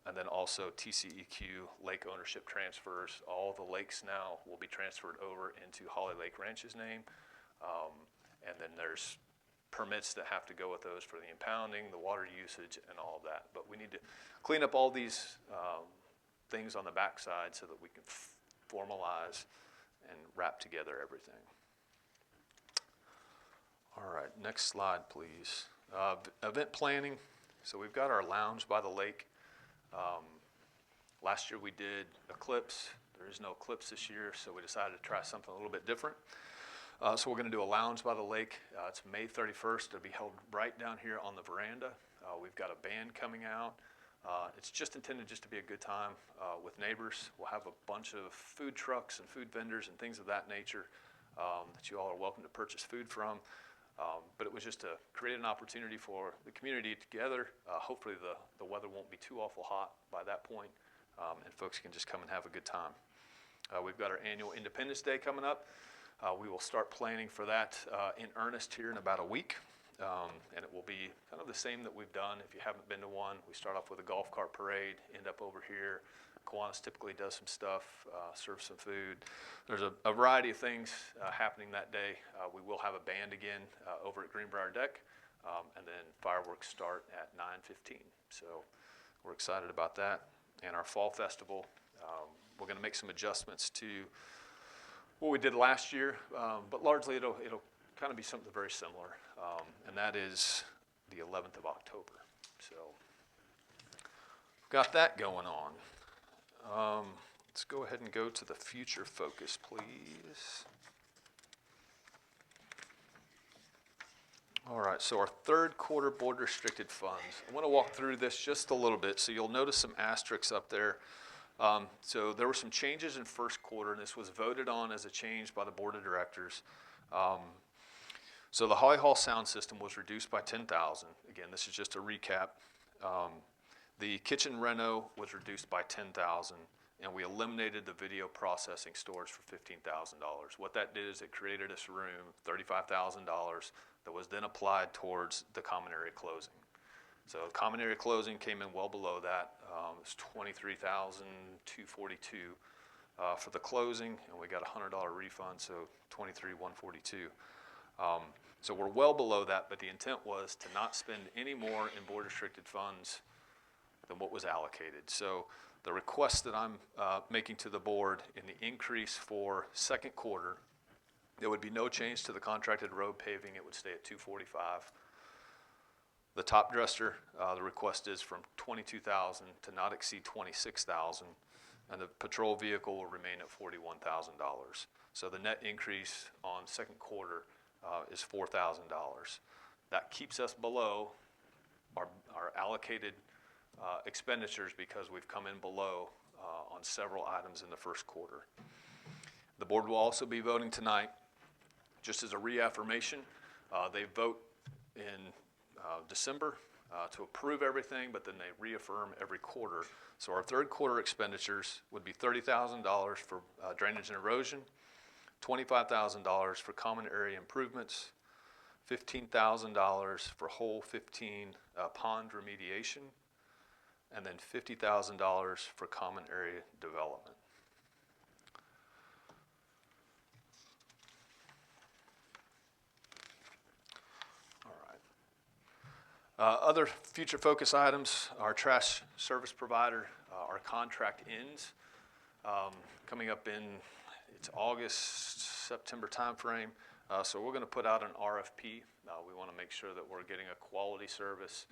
And then also TCEQ, lake ownership transfers. All the lakes now will be transferred over into Holly Lake Ranch's name. And then there's permits that have to go with those for the impounding, the water usage, and all of that. But we need to clean up all these things on the backside so that we can formalize and wrap together everything. All right, next slide, please. Event planning. So we've got our lounge by the lake. Last year we did Eclipse. There is no Eclipse this year, so we decided to try something a little bit different. So we're going to do a lounge by the lake. It's May 31st. It'll be held right down here on the veranda. We've got a band coming out. It's just intended just to be a good time with neighbors. We'll have a bunch of food trucks and food vendors and things of that nature that you all are welcome to purchase food from. But it was just to create an opportunity for the community together. Hopefully the weather won't be too awful hot by that point, and folks can just come and have a good time. We've got our annual Independence Day coming up. We will start planning for that in earnest here in about a week, and it will be kind of the same that we've done. If you haven't been to one, we start off with a golf cart parade, end up over here. Kiwanis typically does some stuff, serves some food. There's a variety of things happening that day. We will have a band again over at Greenbrier Deck, and then fireworks start at 9:15. So we're excited about that. And our fall festival, we're going to make some adjustments to what we did last year, but largely it'll kind of be something very similar, and that is the 11th of October. So we've got that going on. Let's go ahead and go to the future focus, please. All right, so our third quarter board restricted funds. I want to walk through this just a little bit, so you'll notice some asterisks up there. So there were some changes in first quarter, and this was voted on as a change by the board of directors. So the Holly Hall sound system was reduced by $10,000. Again, this is just a recap. The kitchen reno was reduced by $10,000, and we eliminated the video processing storage for $15,000. What that did is it created this room, $35,000, that was then applied towards the common area closing. So common area closing came in well below that. It's $23,242 for the closing, and we got a $100 refund, so $23,142. So we're well below that, but the intent was to not spend any more in board restricted funds than what was allocated. So the request that I'm making to the board in the increase for second quarter, there would be no change to the contracted road paving. It would stay at $245. The top dresser, the request is from $22,000 to not exceed $26,000, and the patrol vehicle will remain at $41,000. So the net increase on second quarter is $4,000. That keeps us below our allocated expenditures because we've come in below on several items in the first quarter. The board will also be voting tonight, just as a reaffirmation. They vote in December to approve everything, but then they reaffirm every quarter. So our third quarter expenditures would be $30,000 for drainage and erosion, $25,000 for common area improvements, $15,000 for hole 15 pond remediation, and then $50,000 for common area development. Other future focus items, our trash service provider, our contract ends coming up in, it's August, September timeframe. So we're gonna put out an RFP. We wanna make sure that we're getting a quality service.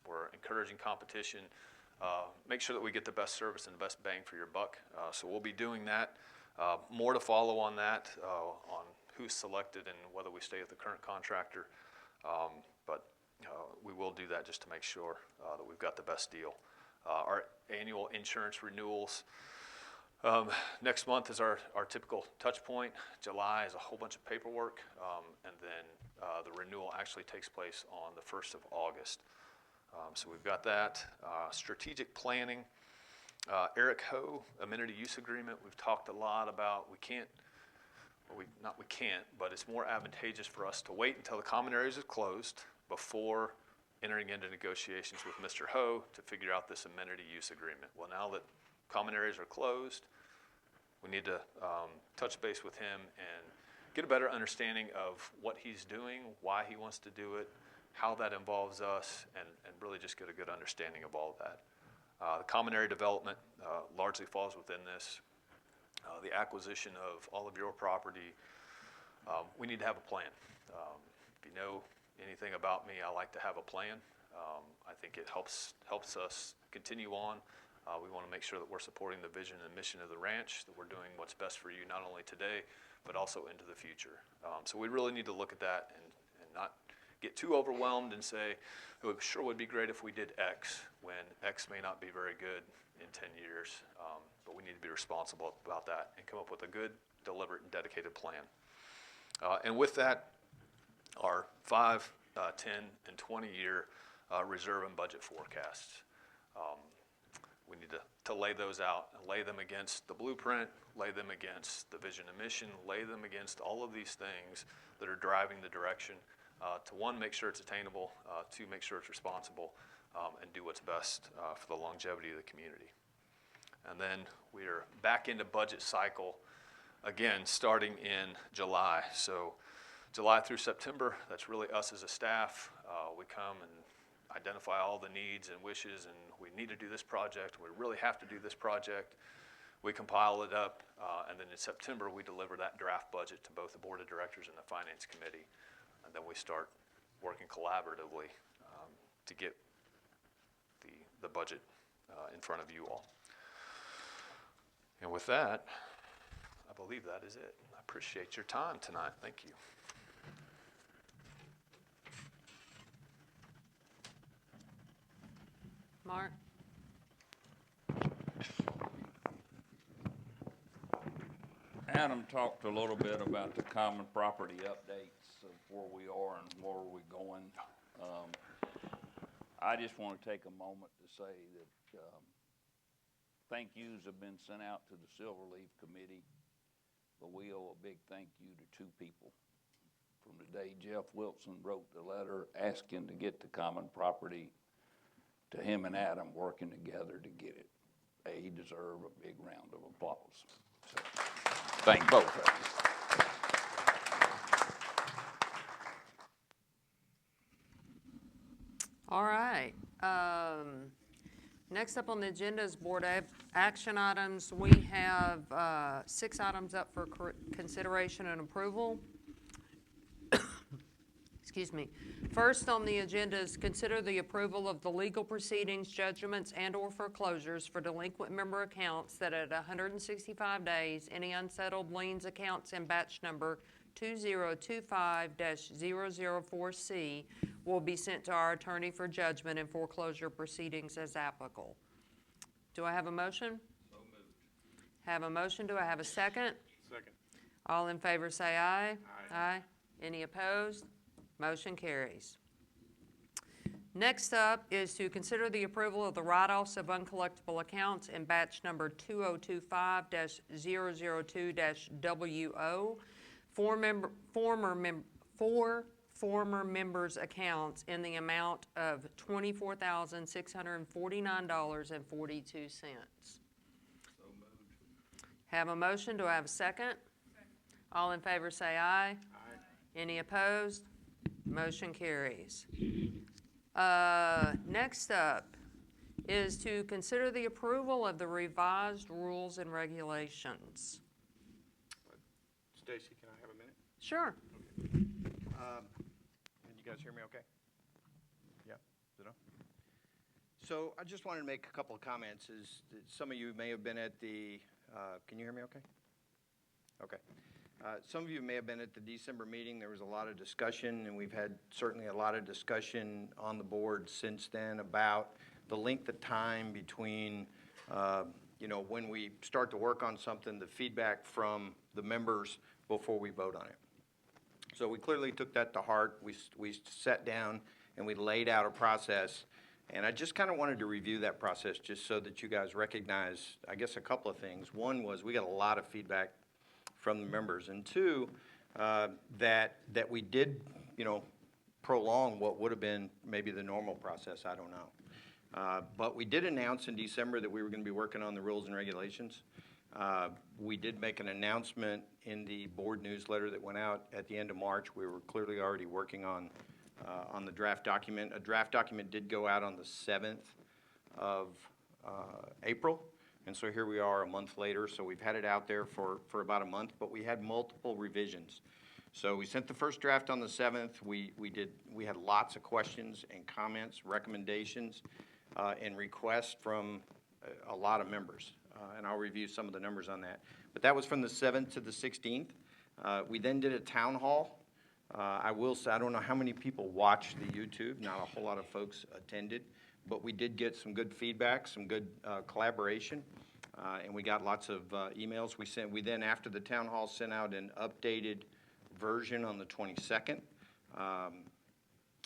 We're encouraging competition. Make sure that we get the best service and the best bang for your buck. So we'll be doing that. More to follow on that, on who's selected and whether we stay with the current contractor. But we will do that just to make sure that we've got the best deal. Our annual insurance renewals. Next month is our typical touch point. July is a whole bunch of paperwork, and then the renewal actually takes place on the 1st of August. So we've got that. Strategic planning. Eric Ho, amenity use agreement. We've talked a lot about but it's more advantageous for us to wait until the common areas are closed before entering into negotiations with Mr. Ho to figure out this amenity use agreement. Well, now that common areas are closed, we need to touch base with him and get a better understanding of what he's doing, why he wants to do it, how that involves us, and really just get a good understanding of all of that. The common area development largely falls within this. The acquisition of all of your property, we need to have a plan. If you know anything about me, I like to have a plan. I think it helps us continue on. We want to make sure that we're supporting the vision and mission of the ranch, that we're doing what's best for you not only today, but also into the future. So we really need to look at that and not get too overwhelmed and say, it sure would be great if we did X, when X may not be very good in 10 years. But we need to be responsible about that and come up with a good, deliberate, and dedicated plan. And with that, our 5, 10, and 20-year reserve and budget forecasts. We need to lay those out and lay them against the blueprint, lay them against the vision and mission, lay them against all of these things that are driving the direction to, one, make sure it's attainable, two, make sure it's responsible, and do what's best for the longevity of the community. And then we are back into budget cycle again, starting in July. So July through September, that's really us as a staff. We come and identify all the needs and wishes, and we need to do this project. We really have to do this project. We compile it up, and then in September, we deliver that draft budget to both the board of directors and the finance committee. And then we start working collaboratively to get the budget in front of you all. And with that, I believe that is it. I appreciate your time tonight. Thank you. Mark? Adam talked a little bit about the common property updates of where we are and where we're going. I just want to take a moment to say that thank yous have been sent out to the Silverleaf Committee, but we owe a big thank you to two people. From the day Jeff Wilson wrote the letter asking to get the common property, to him and Adam working together to get it. They deserve a big round of applause. So, thank both of you. All right. Next up on the agenda is board action items. We have 6 items up for consideration and approval. Excuse me. First on the agenda is consider the approval of the legal proceedings, judgments, and/or foreclosures for delinquent member accounts that at 165 days, any unsettled liens accounts in batch number 2025-004C will be sent to our attorney for judgment and foreclosure proceedings as applicable. Do I have a motion? So moved. Have a motion. Do I have a second? Second. All in favor say aye. Aye. Any opposed? Motion carries. Next up is to consider the approval of the write-offs of uncollectible accounts in batch number 2025-002-WO. Four former members' accounts in the amount of $24,649.42. So moved. Have a motion. Do I have a second? All in favor say aye. Aye. Any opposed? Motion carries. Next up is to consider the approval of the revised rules and regulations. Stacy, can I have a minute? Sure. Can you guys hear me okay? Yeah, is it on? So I just wanted to make a couple of comments. Some of you may have been at the, can you hear me okay? Okay. Some of you may have been at the December meeting. There was a lot of discussion, and we've had certainly a lot of discussion on the board since then about the length of time between, when we start to work on something, the feedback from the members before we vote on it. So we clearly took that to heart. We sat down and we laid out a process, and I just kind of wanted to review that process just so that you guys recognize, I guess, a couple of things. One was we got a lot of feedback from the members, and two, that we did, prolong what would have been maybe the normal process. I don't know. But we did announce in December that we were going to be working on the rules and regulations. We did make an announcement in the board newsletter that went out at the end of March. We were clearly already working on the draft document. A draft document did go out on the 7th of April. And so here we are a month later. So we've had it out there for about a month, but we had multiple revisions. So we sent the first draft on the 7th. We had lots of questions and comments, recommendations, and requests from a lot of members. And I'll review some of the numbers on that. But that was from the 7th to the 16th. We then did a town hall. I will say, I don't know how many people watched the YouTube. Not a whole lot of folks attended. But we did get some good feedback, some good collaboration, and we got lots of emails. We then, after the town hall, sent out an updated version on the 22nd.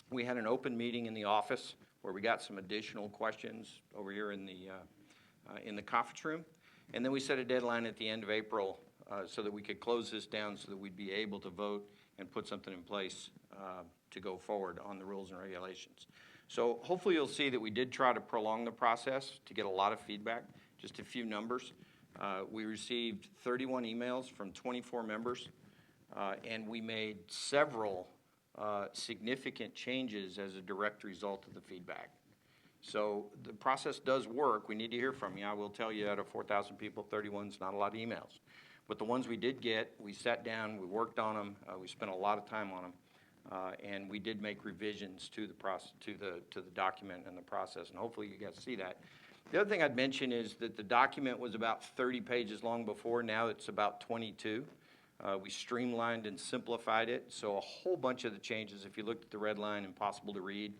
We had an open meeting in the office where we got some additional questions over here in the conference room, and then we set a deadline at the end of April so that we could close this down so that we'd be able to vote and put something in place to go forward on the rules and regulations. So hopefully you'll see that we did try to prolong the process to get a lot of feedback. Just a few numbers. We received 31 emails from 24 members, and we made several significant changes as a direct result of the feedback. So the process does work. We need to hear from you. I will tell you, out of 4,000 people, 31 is not a lot of emails. But the ones we did get, we sat down, we worked on them, we spent a lot of time on them. And we did make revisions to the process, to the document and the process, and hopefully you guys see that. The other thing I'd mention is that the document was about 30 pages long before. Now it's about 22. We streamlined and simplified it, so a whole bunch of the changes, if you looked at the red line, impossible to read.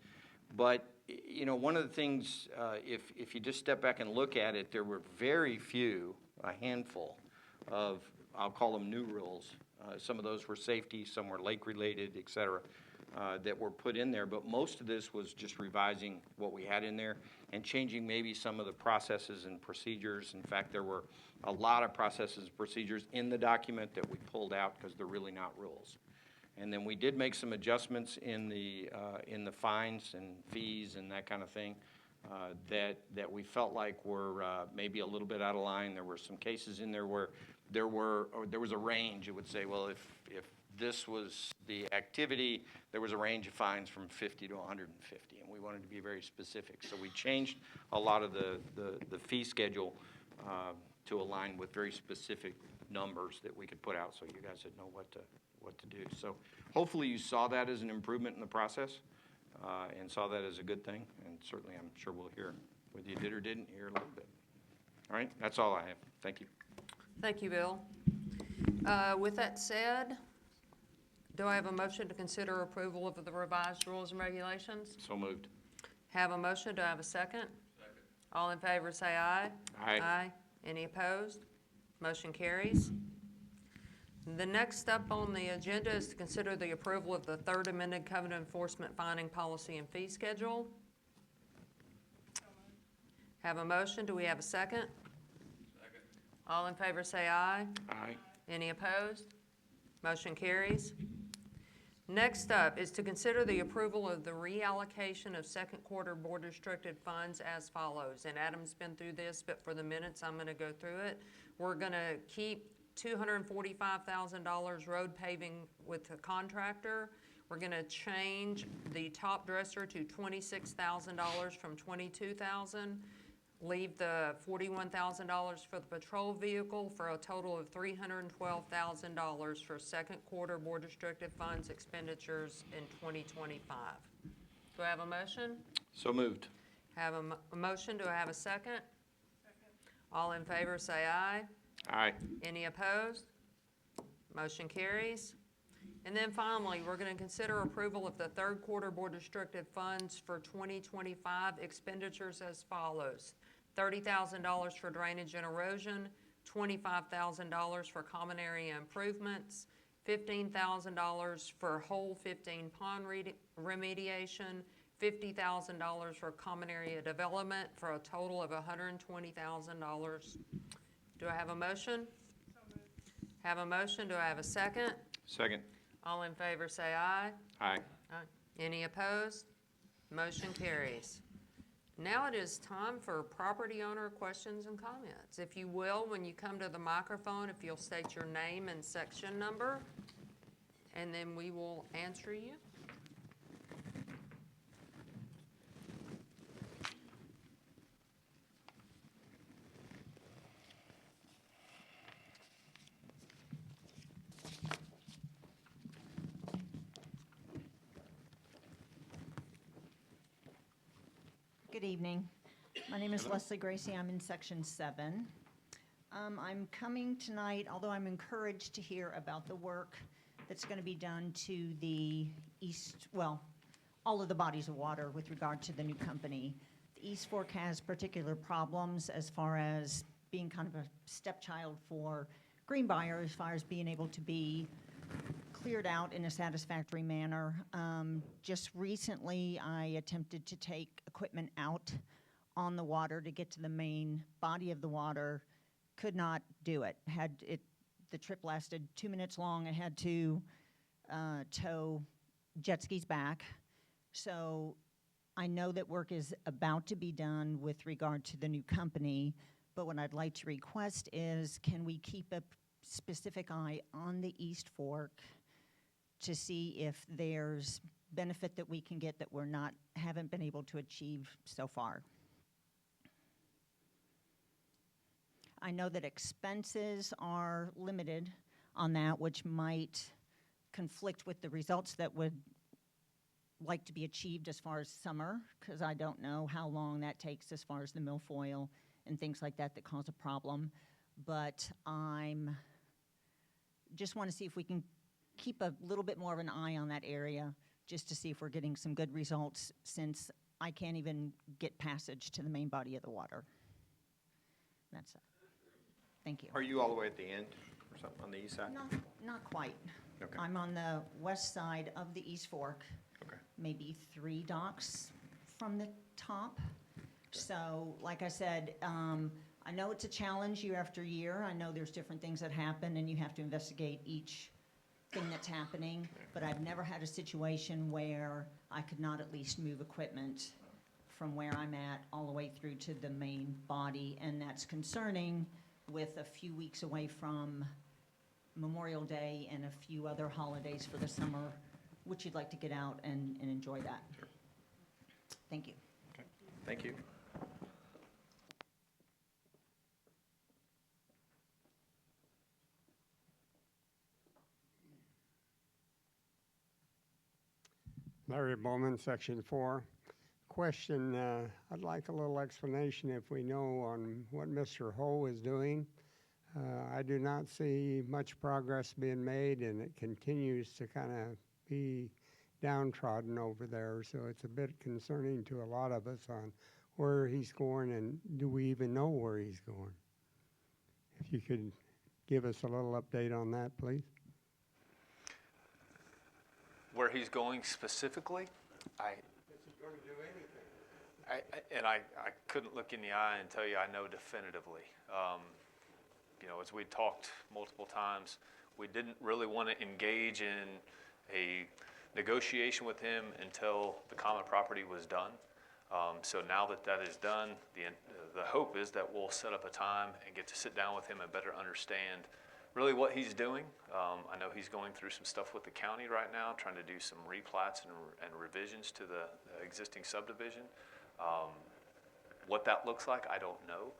But one of the things, if you just step back and look at it, there were very few, a handful of, I'll call them new rules. Some of those were safety, some were lake-related, et cetera, that were put in there. But most of this was just revising what we had in there and changing maybe some of the processes and procedures. In fact, there were a lot of processes and procedures in the document that we pulled out because they're really not rules. And then we did make some adjustments in the fines and fees and that kind of thing that we felt like were maybe a little bit out of line. There were some cases in there where there was a range. It would say, well, if this was the activity, there was a range of fines from 50 to 150, and we wanted to be very specific. So we changed a lot of the fee schedule to align with very specific numbers that we could put out, so you guys would know what to do. So hopefully you saw that as an improvement in the process, and saw that as a good thing, and certainly I'm sure we'll hear whether you did or didn't hear a little bit. All right, that's all I have. Thank you. Thank you, Bill. With that said, do I have a motion to consider approval of the revised rules and regulations? So moved. Have a motion, do I have a second? Second. All in favor, say aye. Aye. Aye. Any opposed? Motion carries. The next up on the agenda is to consider the approval of the third amended covenant enforcement finding policy and fee schedule. Have a motion, do we have a second? Second. All in favor, say aye. Aye. Any opposed? Motion carries. Next up is to consider the approval of the reallocation of second quarter board restricted funds as follows. And Adam's been through this, but for the minutes, I'm gonna go through it. We're gonna keep $245,000 road paving with the contractor. We're gonna change the top dresser to $26,000 from $22,000. Leave the $41,000 for the patrol vehicle for a total of $312,000 for second quarter board restricted funds expenditures in 2025. Do I have a motion? So moved. Have a motion, do I have a second? Second. All in favor say aye. Aye. Any opposed? Motion carries. And then finally, we're going to consider approval of the third quarter board restricted funds for 2025 expenditures as follows. $30,000 for drainage and erosion, $25,000 for common area improvements, $15,000 for whole 15 pond remediation, $50,000 for common area development for a total of $120,000. Do I have a motion? Have a motion, do I have a second? Second. All in favor say aye. Aye. Aye. Any opposed? Motion carries. Now it is time for property owner questions and comments. If you will, when you come to the microphone, if you'll state your name and section number, and then we will answer you. Good evening. My name is Leslie Gracie. I'm in Section 7. I'm coming tonight, although I'm encouraged to hear about the work that's going to be done to the east, well, all of the bodies of water with regard to the new company. The East Fork has particular problems as far as being kind of a stepchild for Greenbrier as far as being able to be cleared out in a satisfactory manner. Just recently, I attempted to take equipment out on the water to get to the main body of the water. Could not do it. The trip lasted 2 minutes long. I had to tow jet skis back. So I know that work is about to be done with regard to the new company, but what I'd like to request is, can we keep a specific eye on the East Fork to see if there's benefit that we can get that haven't been able to achieve so far. I know that expenses are limited on that, which might conflict with the results that would like to be achieved as far as summer, because I don't know how long that takes as far as the milfoil and things like that cause a problem. But I'm just want to see if we can keep a little bit more of an eye on that area just to see if we're getting some good results, since I can't even get passage to the main body of the water. That's it. Thank you. Are you all the way at the end or something on the east side? Not quite. Okay. I'm on the west side of the East Fork. Okay. Maybe 3 docks from the top. So, like I said, I know it's a challenge year after year. I know there's different things that happen, and you have to investigate each thing that's happening, but I've never had a situation where I could not at least move equipment from where I'm at all the way through to the main body, and that's concerning with a few weeks away from Memorial Day and a few other holidays for the summer, would you like to get out and enjoy that? Sure. Thank you. Okay, thank you. Larry Bowman, Section 4. Question, I'd like a little explanation if we know on what Mr. Ho is doing. I do not see much progress being made, and it continues to kind of be downtrodden over there, so it's a bit concerning to a lot of us on where he's going, and do we even know where he's going? If you could give us a little update on that, please. Where he's going specifically, I couldn't look in the eye and tell you I know definitively. You know, as we talked multiple times, we didn't really want to engage in a negotiation with him until the common property was done. So now that that is done, the hope is that we'll set up a time and get to sit down with him and better understand really what he's doing. I know he's going through some stuff with the county right now, trying to do some replats and revisions to the existing subdivision. What that looks like, I don't know.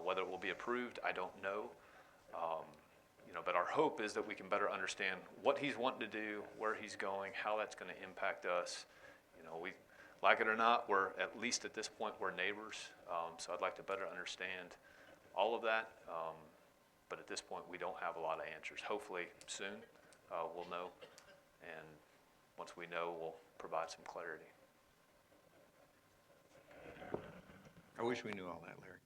Whether it will be approved, I don't know. You know, but our hope is that we can better understand what he's wanting to do, where he's going, how that's going to impact us. You know, we like it or not, we're at least at this point we're neighbors. So I'd like to better understand all of that. But at this point, we don't have a lot of answers. Hopefully soon we'll know, and once we know, we'll provide some clarity. I wish we knew all that, Larry.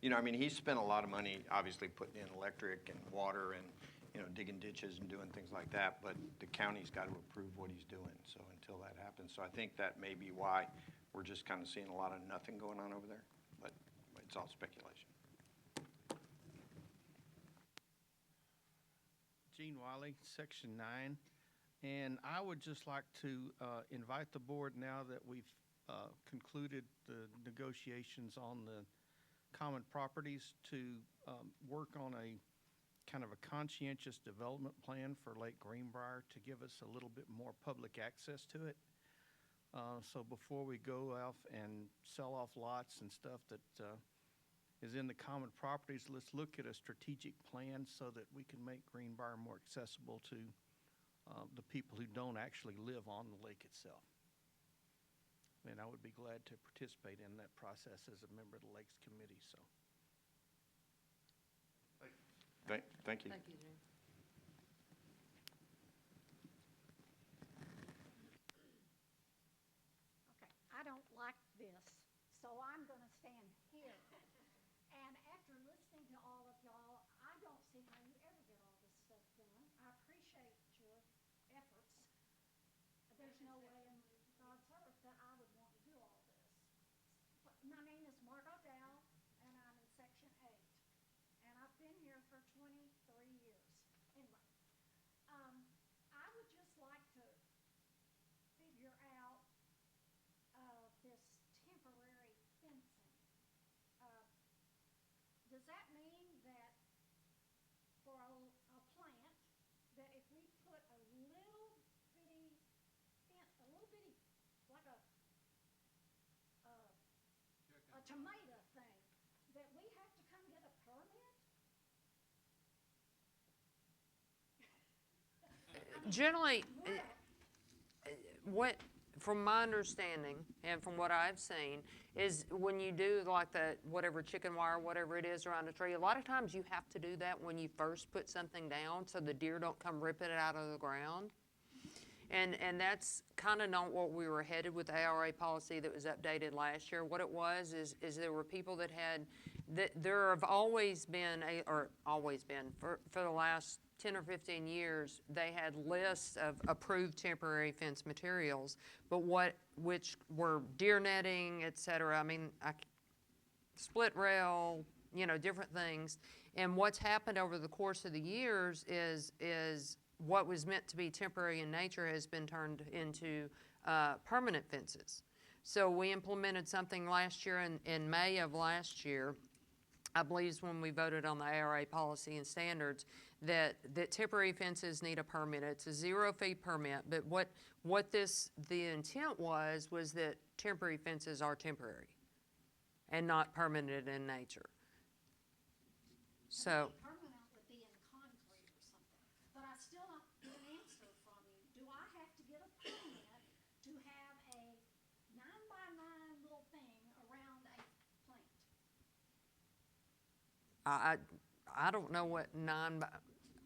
You know, I mean, he's spent a lot of money, obviously, putting in electric and water and, you know, digging ditches and doing things like that, but the county's got to approve what he's doing, so until that happens. So I think that may be why we're just kind of seeing a lot of nothing going on over there, but it's all speculation. Gene Wiley, Section 9. And I would just like to invite the board, now that we've concluded the negotiations on the common properties, to work on a kind of a conscientious development plan for Lake Greenbrier to give us a little bit more public access to it. So before we go off and sell off lots and stuff that is in the common properties, let's look at a strategic plan so that we can make Greenbrier more accessible to the people who don't actually live on the lake itself. And I would be glad to participate in that process as a member of the Lakes Committee, so. Thank you. Thank you, Jim. Okay, I don't like this, so I'm going to stand here. And after listening to all of y'all, I don't see how you ever get all this stuff done. I appreciate your efforts. There's no way in God's earth that I would want to do all this. But my name is Margot Dow, and I'm in Section 8. And I've been here for 23 years. Anyway, I would just like to figure out this temporary fencing. Does that mean that for a plant, that if we put a little bitty fence, like a tomato thing, that we have to come get a permit? Generally, what, from my understanding and from what I've seen, is when you do like that, whatever chicken wire, whatever it is around a tree, a lot of times you have to do that when you first put something down so the deer don't come ripping it out of the ground. And that's kind of not what we were headed with the ARA policy that was updated last year. What it was is there were people that had, there have always been, for the last 10 or 15 years, they had lists of approved temporary fence materials, but which were deer netting, et cetera. I mean, split rail, you know, different things. And what's happened over the course of the years is what was meant to be temporary in nature has been turned into permanent fences. So we implemented something last year in May of last year I believe when we voted on the ARA policy and standards, that temporary fences need a permit. It's a 0-fee permit, but the intent was that temporary fences are temporary and not permanent in nature. So, Permanent would be in concrete or something, but I still don't get an answer from you. Do I have to get a permit to have a 9-by-9 little thing around a plant? I don't know what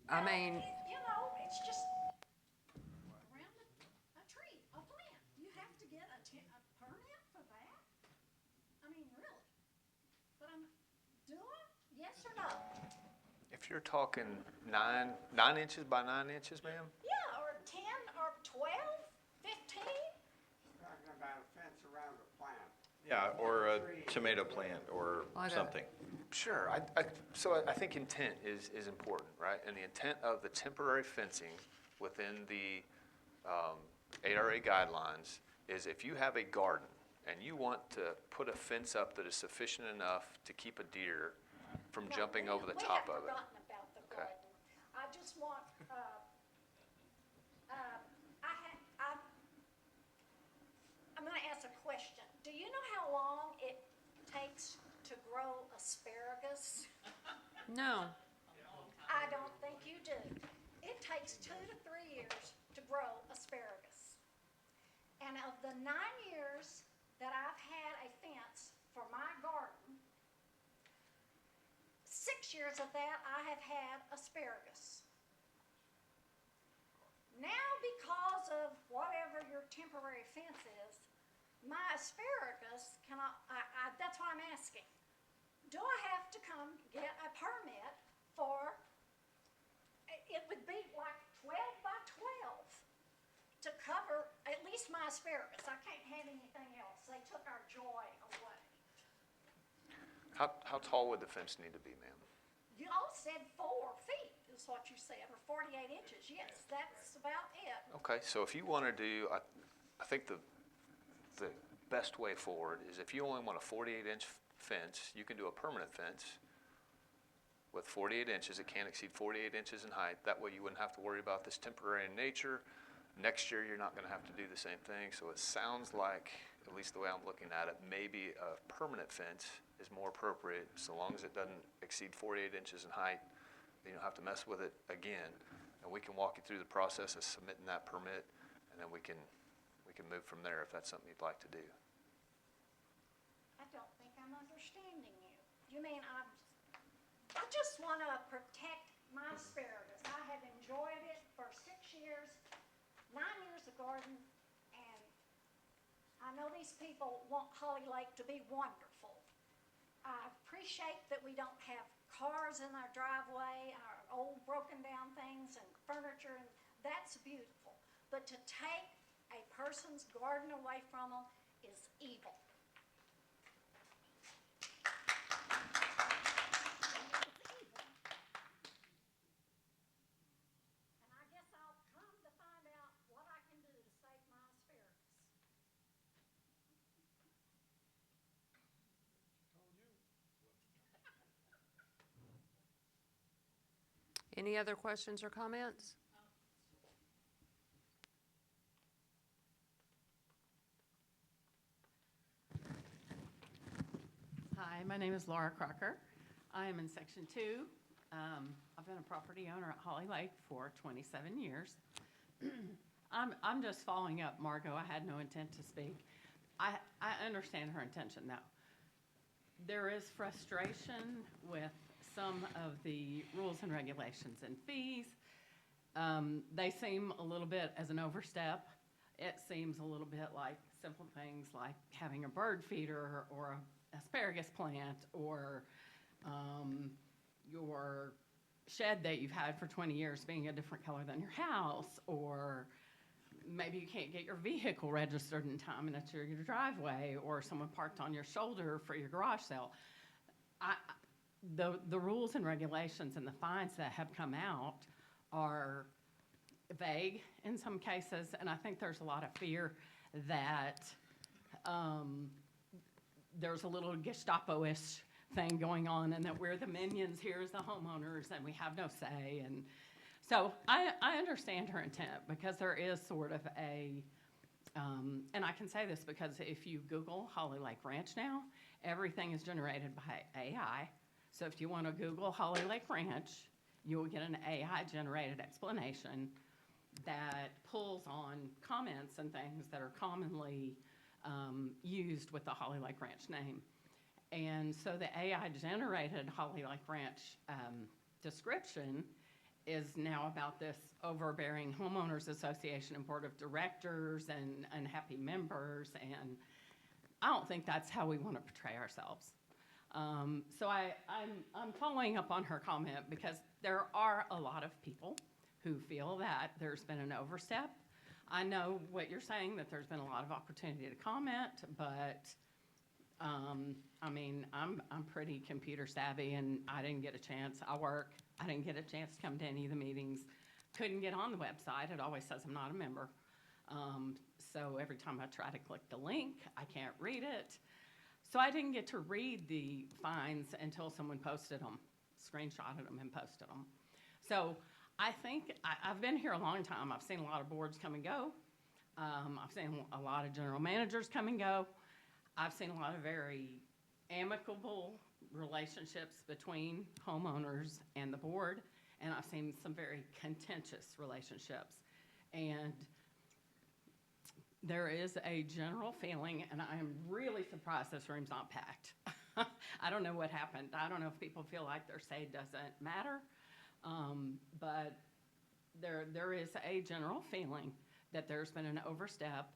I mean, You know, it's just around a tree, a plant. You have to get a permit for that? I mean, really? But do I? Yes or no? If you're talking 9 inches by 9 inches, ma'am? Yeah, or 10 or 12, 15? Talking about a fence around a plant. Yeah, or a tomato plant or Like a- something. Sure. So I think intent is important, right? And the intent of the temporary fencing within the ARA guidelines is if you have a garden and you want to put a fence up that is sufficient enough to keep a deer from No, jumping over the top of We it. have forgotten about the Okay. garden. I just want, I'm gonna ask a question. Do you know how long it takes to grow asparagus? no. I don't think you do. It takes 2 to 3 years to grow asparagus. And of the 9 years that I've had a fence for my garden, 6 years of that I have had asparagus. Now, because of whatever your temporary fence is, my asparagus cannot, that's what I'm asking. Do I have to come get a permit for, it would be like 12 by 12 to cover at least my asparagus. I can't have anything else. They took our joy away. How tall would the fence need to be, ma'am? You all said 4 feet is what you said, or 48 inches. Yes, that's about it. Okay, so if you want to do, I think the best way forward is if you only want a 48-inch fence, you can do a permanent fence with 48 inches. It can't exceed 48 inches in height. That way you wouldn't have to worry about this temporary in nature. Next year, you're not going to have to do the same thing. So it sounds like, at least the way I'm looking at it, maybe a permanent fence is more appropriate so long as it doesn't exceed 48 inches in height. You don't have to mess with it again. And we can walk you through the process of submitting that permit, and then we can move from there if that's something you'd like to do. I don't think I'm understanding you. You mean I just want to protect my asparagus. I have enjoyed it for 6 years, 9 years of garden, and I know these people want Holly Lake to be wonderful. I appreciate that we don't have cars in our driveway, our old broken down things and furniture, and that's beautiful. But to take a person's garden away from them is evil. And I guess I'll come to find out what I can do to save my asparagus. Any other questions or comments? Hi, my name is Laura Crocker. I am in Section 2. I've been a property owner at Holly Lake for 27 years. I'm just following up, Margot. I had no intent to speak. I understand her intention now. There is frustration with some of the rules and regulations and fees. They seem a little bit as an overstep. It seems a little bit like simple things like having a bird feeder or an asparagus plant or your shed that you've had for 20 years being a different color than your house, or maybe you can't get your vehicle registered in time and it's your driveway, or someone parked on your shoulder for your garage sale. The rules and regulations and the fines that have come out are vague in some cases, and I think there's a lot of fear that there's a little Gestapo-ish thing going on, and that we're the minions here as the homeowners, and we have no say. And so I understand her intent, because there is sort of a, and I can say this because if you Google Holly Lake Ranch now, everything is generated by AI. So if you want to Google Holly Lake Ranch, you will get an AI-generated explanation that pulls on comments and things that are commonly used with the Holly Lake Ranch name. And so the AI-generated Holly Lake Ranch description is now about this overbearing homeowners association and board of directors and unhappy members, and I don't think that's how we want to portray ourselves. So I'm following up on her comment, because there are a lot of people who feel that there's been an overstep. I know what you're saying, that there's been a lot of opportunity to comment, but I mean, I'm pretty computer savvy, and I didn't get a chance. I work. I didn't get a chance to come to any of the meetings. Couldn't get on the website. It always says I'm not a member. So every time I try to click the link, I can't read it. So I didn't get to read the fines until someone posted them, screenshotted them and posted them. So I think I've been here a long time. I've seen a lot of boards come and go. I've seen a lot of general managers come and go. I've seen a lot of very amicable relationships between homeowners and the board, and I've seen some very contentious relationships. And there is a general feeling, and I am really surprised this room's not packed. I don't know what happened. I don't know if people feel like their say doesn't matter, but there is a general feeling that there's been an overstep,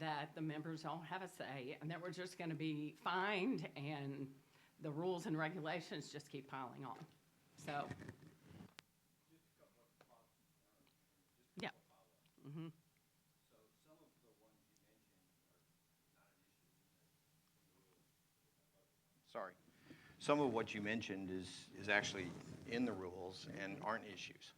that the members don't have a say, and that we're just going to be fined, and the rules and regulations just keep piling on. So, yeah. Mm-hmm. Sorry. Some of what you mentioned is actually in the rules and aren't issues.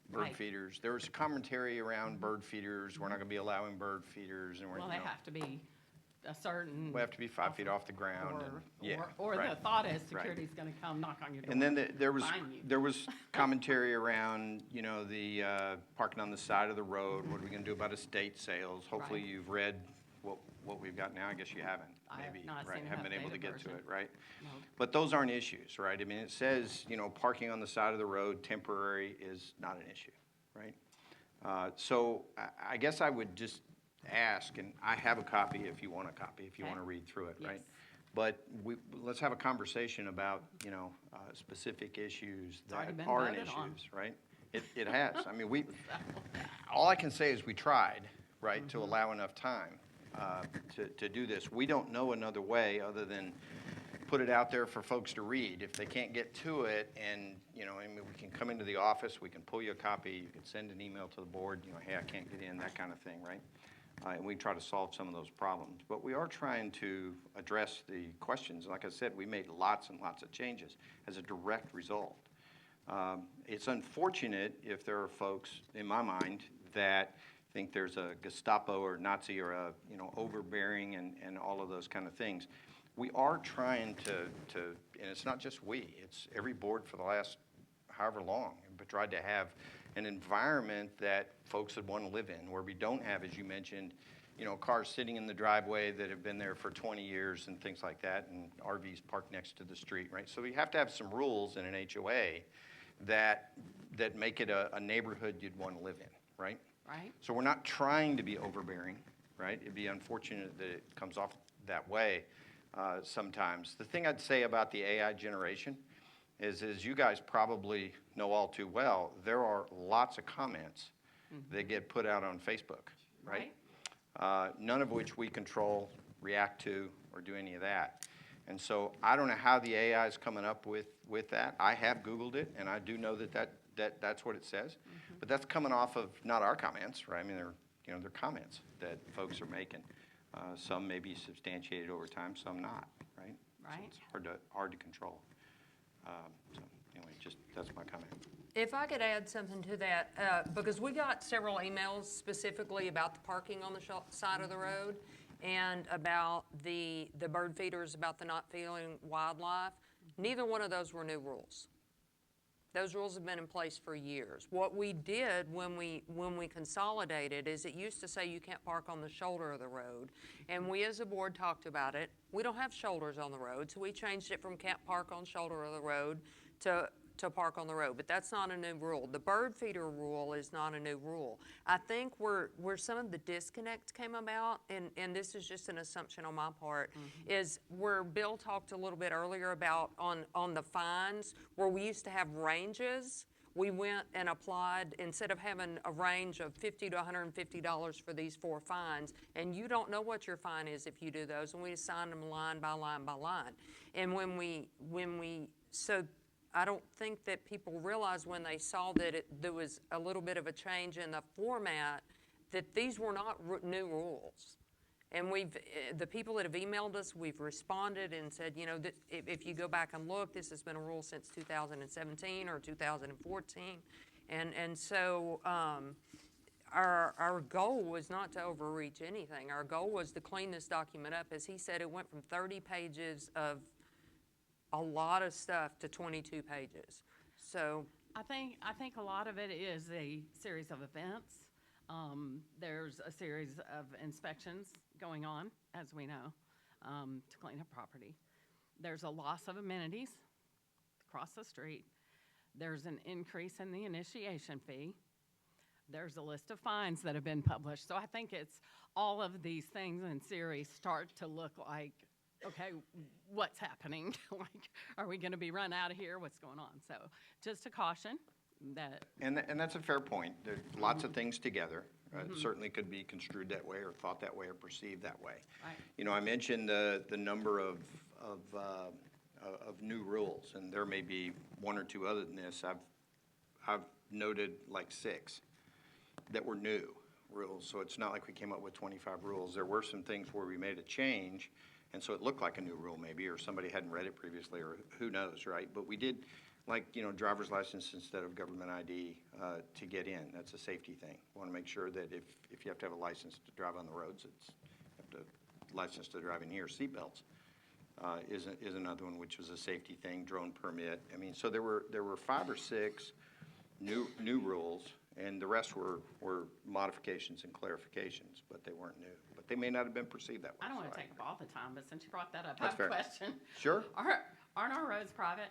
Bird Right. feeders, there was commentary around bird feeders. We're not going to be allowing bird feeders, and we're, Well, you they know, have to be a certain. we have to be 5 feet off the ground. and, yeah, Or the right. thought is Right. security's gonna come knock on your door. And then there was fine you. there was commentary around, you know, the parking on the side of the road. What are we going to do about estate sales? Hopefully, Right. you've read what we've got now. I guess you haven't. I have Maybe not right. seen an Haven't been able to updated get to version. it, right? No. But those aren't issues, right? I mean, it says, you know, parking on the side of the road, temporary, is not an issue, right? So I guess I would just ask, and I have a copy if you want a copy, if you Okay. want to read through it, right? Yes. But let's have a conversation about, you know, specific issues already that been are voted on. issues, right? It has. I mean, all I can say is we tried, right, Mm-hmm. to allow enough time to do this. We don't know another way other than put it out there for folks to read. If they can't get to it, and, you know, I mean, we can come into the office, we can pull you a copy, you can send an email to the board, you know, hey, I can't get in, that kind of thing, right? And we try to solve some of those problems. But we are trying to address the questions. Like I said, we made lots and lots of changes as a direct result. It's unfortunate if there are folks, in my mind, that think there's a Gestapo or Nazi or a, you know, overbearing and all of those kind of things. We are trying to, and it's not just we, it's every board for the last however long, but tried to have an environment that folks would want to live in, where we don't have, as you mentioned, you know, cars sitting in the driveway that have been there for 20 years and things like that, and RVs parked next to the street, right? So we have to have some rules in an HOA that make it a neighborhood you'd want to live in, right? Right. So we're not trying to be overbearing, right? It'd be unfortunate that it comes off that way sometimes. The thing I'd say about the AI generation is, as you guys probably know all too well, there are lots of comments that get put out on Facebook, right? None of which we control, react to, or do any of that. And so I don't know how the AI is coming up with that. I have Googled it, and I do know that's what it says. But that's coming off of not our comments, right? I mean, they're comments that folks are making. Some may be substantiated over time, some not, right? Right. So it's hard to control. So anyway, that's my comment. If I could add something to that, because we got several emails specifically about the parking on the side of the road, and about the bird feeders, about the not feeding wildlife, neither one of those were new rules. Those rules have been in place for years. What we did when we consolidated is it used to say you can't park on the shoulder of the road, and we as a board talked about it. We don't have shoulders on the road, so we changed it from can't park on shoulder of the road to park on the road, but that's not a new rule. The bird feeder rule is not a new rule. I think where some of the disconnect came about, and this is just an assumption on my part, is where Bill talked a little bit earlier about on the fines, where we used to have ranges. We went and applied, instead of having a range of $50 to $150 for these 4 fines, and you don't know what your fine is if you do those, and we assigned them line by line by line. And so I don't think that people realized when they saw that there was a little bit of a change in the format that these were not new rules. And the people that have emailed us, we've responded and said, you know, if you go back and look, this has been a rule since 2017 or 2014. And so our goal was not to overreach anything. Our goal was to clean this document up. As he said, it went from 30 pages of a lot of stuff to 22 pages. So I think a lot of it is a series of events. There's a series of inspections going on, as we know, to clean up property. There's a loss of amenities across the street. There's an increase in the initiation fee. There's a list of fines that have been published. So I think it's all of these things in series start to look like, okay, what's happening? Like, are we going to be run out of here? What's going on? So just a caution that. And that's a fair point. There's lots of things together. It certainly could be construed that way or thought that way or perceived that way. Right. You know, I mentioned the number of new rules, and there may be 1 or 2 other than this. I've noted like 6 that were new rules, so it's not like we came up with 25 rules. There were some things where we made a change, and so it looked like a new rule maybe, or somebody hadn't read it previously, or who knows, right? But we did, like, you know, driver's license instead of government ID to get in. That's a safety thing. We want to make sure that if you have to have a license to drive on the roads, you have to license to drive in here. Seatbelts is another one, which was a safety thing. Drone permit. I mean, so there were 5 or 6 new rules, and the rest were modifications and clarifications, but they weren't new. But they may not have been perceived that way. I don't want to take up all the time, but since you brought that up, I That's have a fair. question. Sure. Aren't our roads private?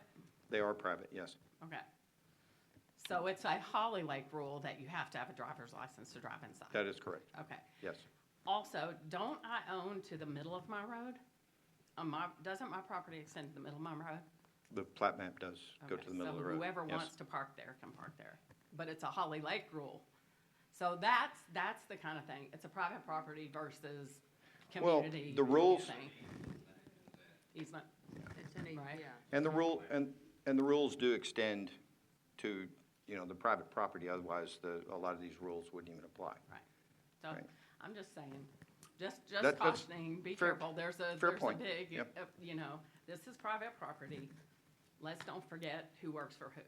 They are private, yes. Okay. So it's a Holly Lake rule that you have to have a driver's license to drive inside? That is correct. Okay. Yes. Also, don't I own to the middle of my road? Doesn't my property extend to the middle of my road? The plat map does go Okay, to the middle of the road. So whoever Yes. wants to park there can park there. But it's a Holly Lake rule. So that's the kind of thing. It's a private property versus Well, community. the rules- thing. Easement. it's an, Right. yeah. And the rules do extend to, you know, the private property. Otherwise, a lot of these rules wouldn't even apply. Right. So Right. I'm just saying, just That's cautioning, be fair- careful. There's a point. big, Yep. you know, this is private property. Let's don't forget who works for who.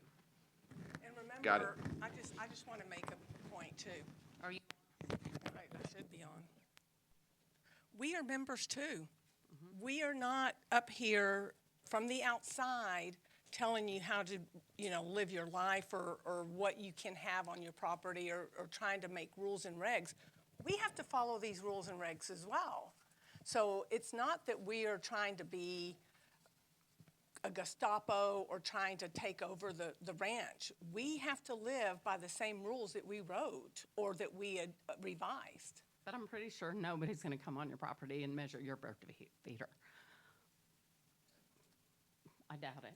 And remember, Got it. I just want to make a point too. Are you? Right, I should be on. We are members too. We are not up here from the outside telling you how to, you know, live your life or what you can have on your property or trying to make rules and regs. We have to follow these rules and regs as well. So it's not that we are trying to be a Gestapo or trying to take over the ranch. We have to live by the same rules that we wrote or that we had revised. But I'm pretty sure nobody's going to come on your property and measure your bird feeder. I doubt it.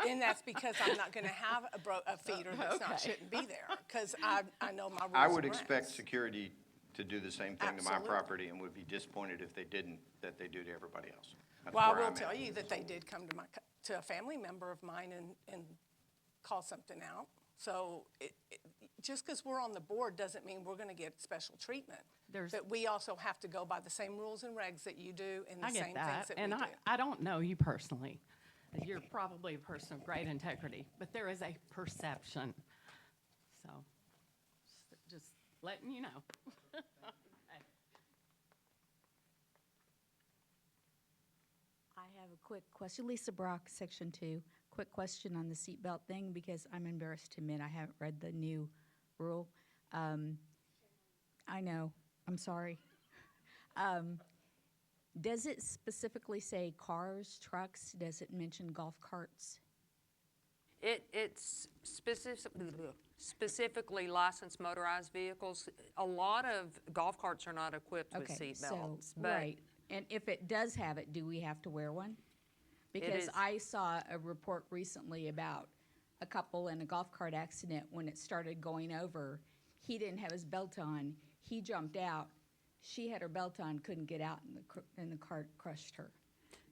And that's because I'm not going to have a feeder that's not, Okay. shouldn't be there, because I know my rules I would and expect regs. security to do the same thing to my Absolutely. property and would be disappointed if they didn't, that they do to everybody else. That's Well, I where will I'm at. tell you that they did come to a family member of mine and call something out. So just because we're on the board doesn't mean we're going to get special treatment. But we also have to go by the same rules and regs that you do and the I same get that, things that and we do. I don't know you personally. You're probably a person of great integrity, but there is a perception. So, just letting you know. Okay. quick question. Lisa Brock, Section 2. Quick question on the seatbelt thing because I'm embarrassed to admit I haven't read the new rule. I know. I'm sorry. Does it specifically say cars, trucks? Does it mention golf carts? It's specifically licensed motorized vehicles. A lot of golf carts are not equipped with Okay, seat so, belts. But right. And if it does have it, do we have to wear one? Because is- I saw a report recently about a couple in a golf cart accident when it started going over. He didn't have his belt on. He jumped out. She had her belt on, couldn't get out, and the cart crushed her.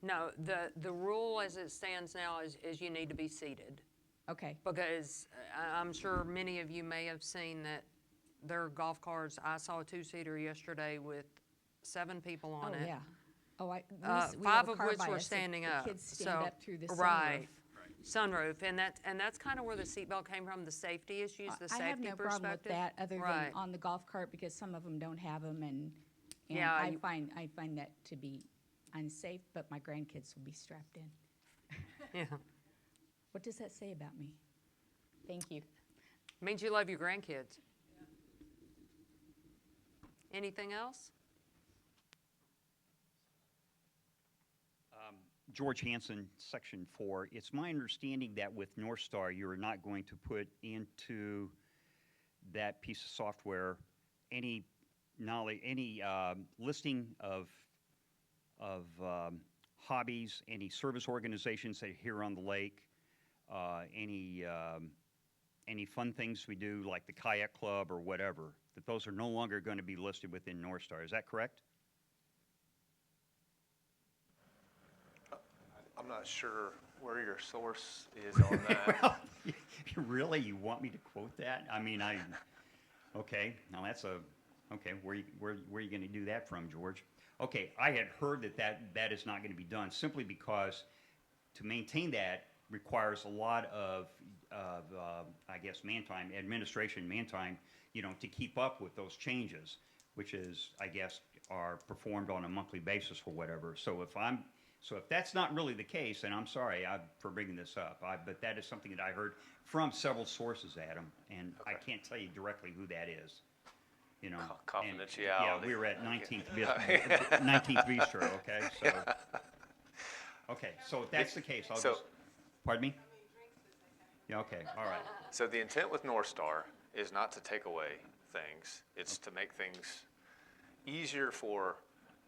No, the rule as it stands now is you need to be seated. Okay. Because I'm sure many of you may have seen that there are golf carts. I saw a two-seater yesterday with 7 people on Oh, it. yeah. Oh, we 5 have a of car which by were us. standing The up. kids stand up through the sunroof. Right. Sunroof, and that's kind of where the seatbelt came from, the safety issues, the safety perspective. I have no problem with that, other than Right. on the golf cart, because some of them don't have them, and Yeah, I you- find that to be unsafe, but my grandkids will be strapped in. Yeah. What does that say about me? Thank you. Means you love your grandkids. Anything else? George Hansen, Section 4. It's my understanding that with North Star, you are not going to put into that piece of software any knowledge, any listing of hobbies, any service organizations that are here on the lake, any fun things we do like the kayak club or whatever, that those are no longer going to be listed within North Star. Is that correct? I'm not sure where your source is on that. Well, really? You want me to quote that? I mean, okay, now that's okay, where are you going to do that from, George? Okay, I had heard that is not going to be done simply because to maintain that requires a lot of I guess, administration man-time, to keep up with those changes, which is, I guess, are performed on a monthly basis or whatever. So if that's not really the case, and I'm sorry for bringing this up, but that is something that I heard from several sources, Adam, and I can't tell you directly who that is. Confidentiality. Yeah, we were at 19th Bistro, okay? So, okay, so if that's the case, pardon me? Yeah, okay, all right. So the intent with North Star is not to take away things. It's to make things easier for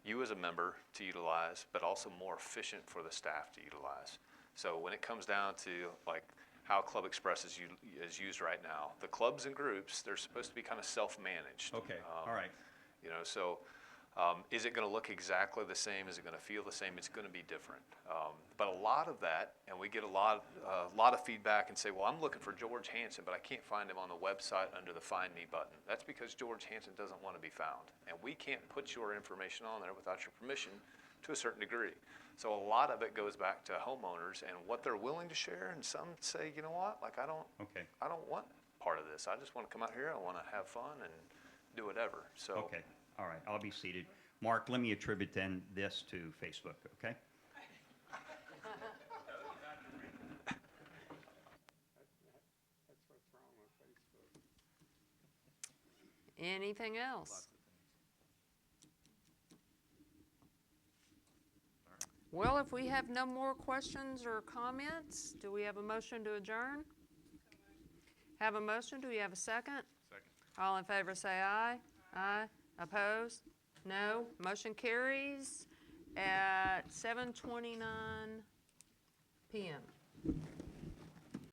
you as a member to utilize, but also more efficient for the staff to utilize. So when it comes down to like how Club Express is used right now, the clubs and groups, they're supposed to be kind of self-managed. Okay, all right. So is it going to look exactly the same? Is it going to feel the same? It's going to be different. But a lot of that, and we get a lot of feedback and say, well, I'm looking for George Hansen, but I can't find him on the website under the Find Me button. That's because George Hansen doesn't want to be found. And we can't put your information on there without your permission to a certain degree. So a lot of it goes back to homeowners and what they're willing to share. And some say, you know what, like I don't want part of this. I just want to come out here. I want to have fun and do whatever. So Okay, all right, I'll be seated. Mark, let me attribute then this to Facebook, okay? Anything else? Well, if we have no more questions or comments, do we have a motion to adjourn? Have a motion, do we have a second? Second. All in favor say aye. Aye. Opposed? No. Motion carries at 7:29 p.m.